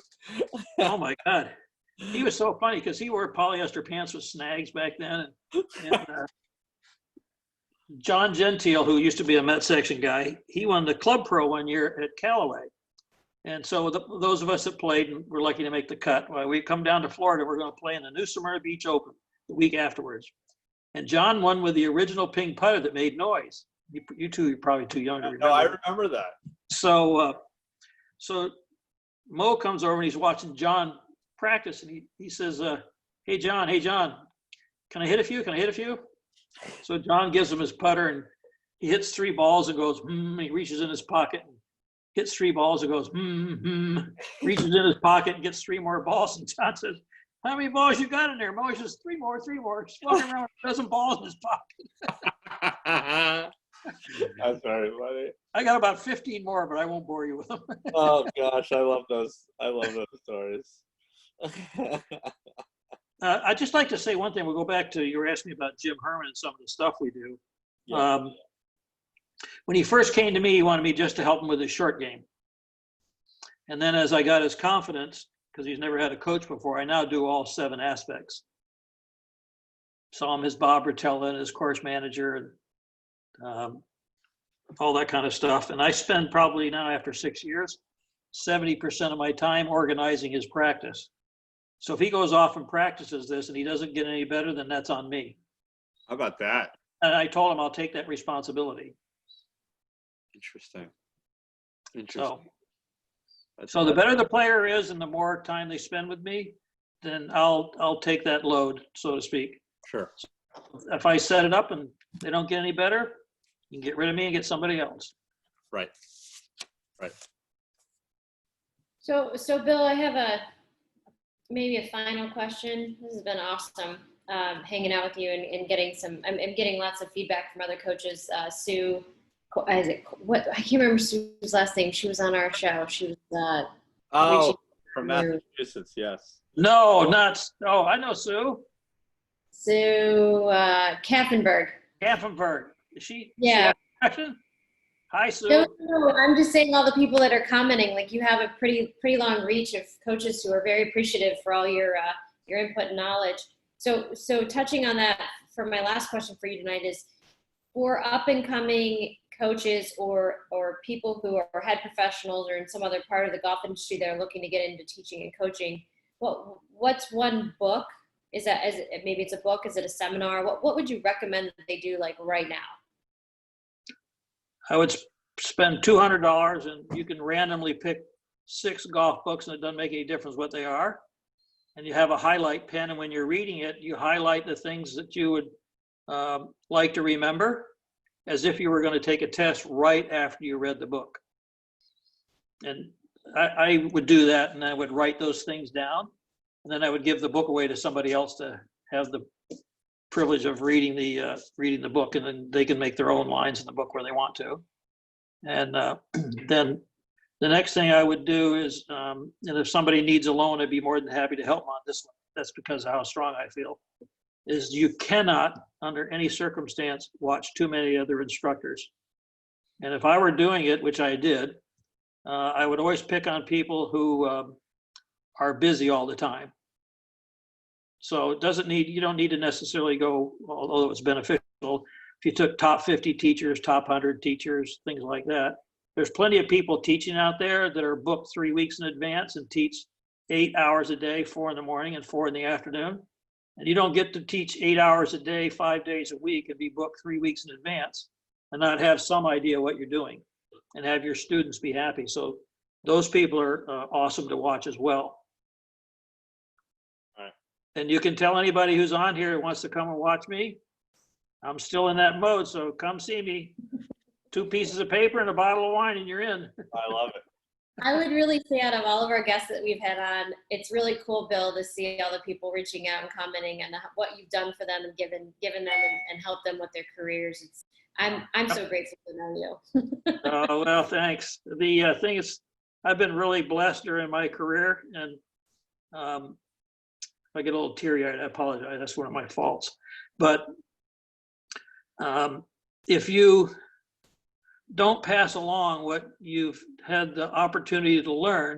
Oh my God, he was so funny because he wore polyester pants with snags back then. And John Gentile, who used to be a Met section guy, he won the Club Pro one year at Callaway. And so those of us that played and were lucky to make the cut, well, we come down to Florida, we're going to play in the New Smyrna Beach Open the week afterwards. And John won with the original ping putter that made noise. You two are probably too young to remember. No, I remember that. So Mo comes over and he's watching John practice, and he says, hey, John, can I hit a few? Can I hit a few? So John gives him his putter, and he hits 3 balls and goes, and he reaches in his pocket and hits 3 balls and goes, reaches in his pocket and gets 3 more balls. And John says, how many balls you got in there? Mo says, 3 more. He's walking around with a dozen balls in his pocket. That's very funny. I got about 15 more, but I won't bore you with them. Oh gosh, I love those stories. I'd just like to say one thing. We'll go back to, you were asking me about Jim Herman and some of the stuff we do. Yeah. When he first came to me, he wanted me just to help him with his short game. And then as I got his confidence, because he's never had a coach before, I now do all 7 aspects. So I'm his Bob Rotella and his course manager, and all that kind of stuff. And I spend probably now, after 6 years, 70% of my time organizing his practice. So if he goes off and practices this and he doesn't get any better, then that's on me. How about that? And I told him I'll take that responsibility. Interesting. So the better the player is and the more time they spend with me, then I'll take that load, so to speak. Sure. If I set it up and they don't get any better, you can get rid of me and get somebody else. Right. So Bill, I have maybe a final question. This has been awesome, hanging out with you and getting I'm getting lots of feedback from other coaches. Sue, I can't remember Sue's last name. She was on our show. She was from Massachusetts, yes. No, I know Sue. Sue Kaffenberg. Is she? Yeah. Hi, Sue. No, I'm just saying all the people that are commenting, like you have a pretty long reach of coaches who are very appreciative for all your input and knowledge. So touching on that, for my last question for you tonight is, for up and coming coaches or people who are head professionals or in some other part of the golf industry that are looking to get into teaching and coaching, what's one book? Maybe it's a book? Is it a seminar? What would you recommend that they do like right now? I would spend $200 and you can randomly pick 6 golf books, and it doesn't make any difference what they are. And you have a highlight pen, and when you're reading it, you highlight the things that you would like to remember, as if you were going to take a test right after you read the book. And I would do that, and I would write those things down, and then I would give the book away to somebody else to have the privilege of reading the book, and then they can make their own lines in the book where they want to. And then the next thing I would do is, and if somebody needs a loan, I'd be more than happy to help them on this one. That's because of how strong I feel. Is you cannot, under any circumstance, watch too many other instructors. And if I were doing it, which I did, I would always pick on people who are busy all the time. So you don't need to necessarily go, although it's beneficial, if you took top 50 teachers, top 100 teachers, things like that. There's plenty of people teaching out there that are booked 3 weeks in advance and teach 8 hours a day, 4 in the morning and 4 in the afternoon. And you don't get to teach 8 hours a day, 5 days a week and be booked 3 weeks in advance and not have some idea what you're doing and have your students be happy. So those people are awesome to watch as well. All right. And you can tell anybody who's on here who wants to come and watch me, I'm still in that mode, so come see me. 2 pieces of paper and a bottle of wine and you're in. I love it. I would really say out of all of our guests that we've had on, it's really cool, Bill, to see all the people reaching out and commenting and what you've done for them and given them and helped them with their careers. I'm so grateful to know you. Oh, well, thanks. The thing is, I've been really blessed during my career, and if I get a little teary-eyed, I apologize. That's one of my faults. But if you don't pass along what you've had the opportunity to learn,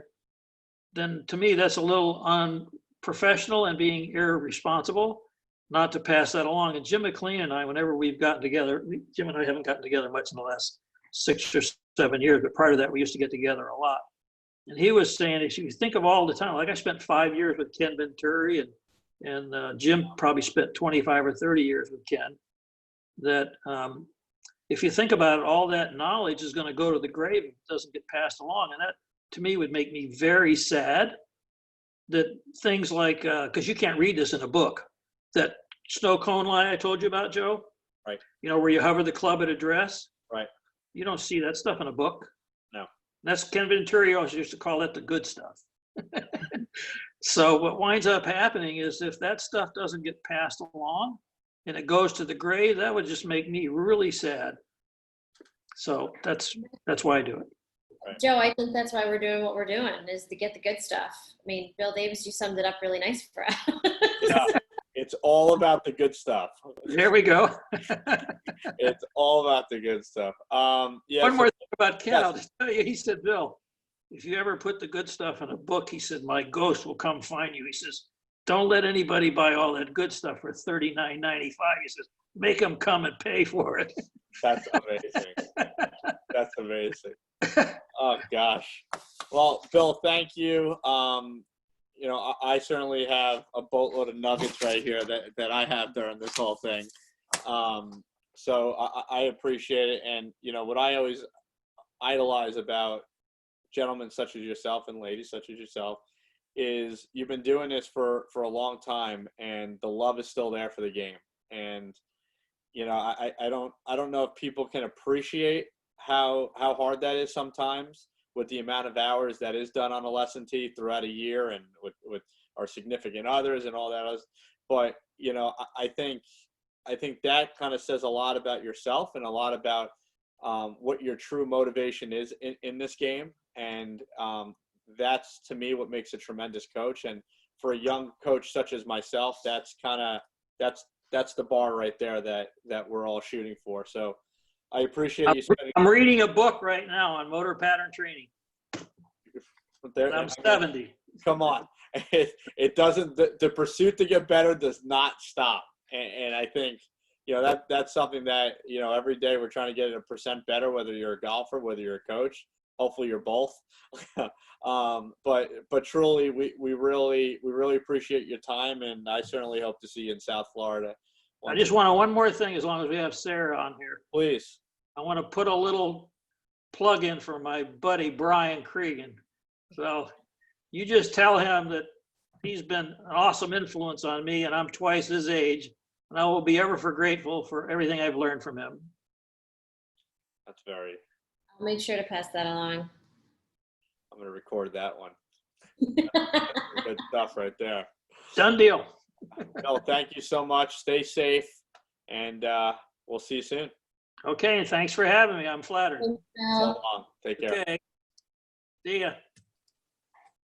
then to me, that's a little unprofessional and being irresponsible not to pass that along. And Jim McLean and I, whenever we've gotten together, Jim and I haven't gotten together much in the last 6 or 7 years, but prior to that, we used to get together a lot. And he was saying, if you think of all the time, like I spent 5 years with Ken Venturi, and Jim probably spent 25 or 30 years with Ken, that if you think about it, all that knowledge is going to go to the grave if it doesn't get passed along. And that, to me, would make me very sad that things like, because you can't read this in a book, that snow cone line I told you about, Joe? Right. You know, where you hover the club at address? Right. You don't see that stuff in a book. No. And that's Ken Venturi always used to call that the good stuff. So what winds up happening is if that stuff doesn't get passed along and it goes to the grave, that would just make me really sad. So that's why I do it. Right. Joe, I think that's why we're doing what we're doing, is to get the good stuff. I mean, Bill Davis, you summed it up really nice for us. Yeah, it's all about the good stuff. There we go. It's all about the good stuff. Yeah. One more thing about Ken, yes. I'll just tell you, he said, Bill, if you ever put the good stuff in a book, he said, my ghost will come find you. He says, don't let anybody buy all that good stuff for $39.95. He says, make them come and pay for it. That's amazing. That's amazing. Oh gosh. Well, Bill, thank you. You know, I certainly have a boatload of nuggets right here that I have during this whole thing. So I appreciate it. And, you know, what I always idolize about gentlemen such as yourself and ladies such as yourself is you've been doing this for a long time, and the love is still there for the game. And, you know, I don't know if people can appreciate how hard that is sometimes with the amount of hours that is done on a lesson tee throughout a year, and with our significant others and all that else. But, you know, I think that kind of says a lot about yourself and a lot about what your true motivation is in this game. And that's, to me, what makes a tremendous coach. And for a young coach such as myself, that's the bar right there that we're all shooting for. So I appreciate you spending. I'm reading a book right now on motor pattern training. And I'm 70. Come on. It doesn't, the pursuit to get better does not stop. And I think you know, that's something that, you know, every day we're trying to get it 1% better, whether you're a golfer, whether you're a coach. Hopefully you're both. But truly, we really appreciate your time, and I certainly hope to see you in South Florida. I just want one more thing, as long as we have Sarah on here. Please. I want to put a little plug in for my buddy, Brian Cregan. So you just tell him that he's been an awesome influence on me, and I'm twice his age, and I will be ever grateful for everything I've learned from him. That's very. I'll make sure to pass that along. I'm going to record that one. Good stuff right there. Done deal. No, thank you so much. Stay safe, and we'll see you soon. Okay, and thanks for having me. I'm flattered. Thanks, So Al. long. Take care. Okay. See ya.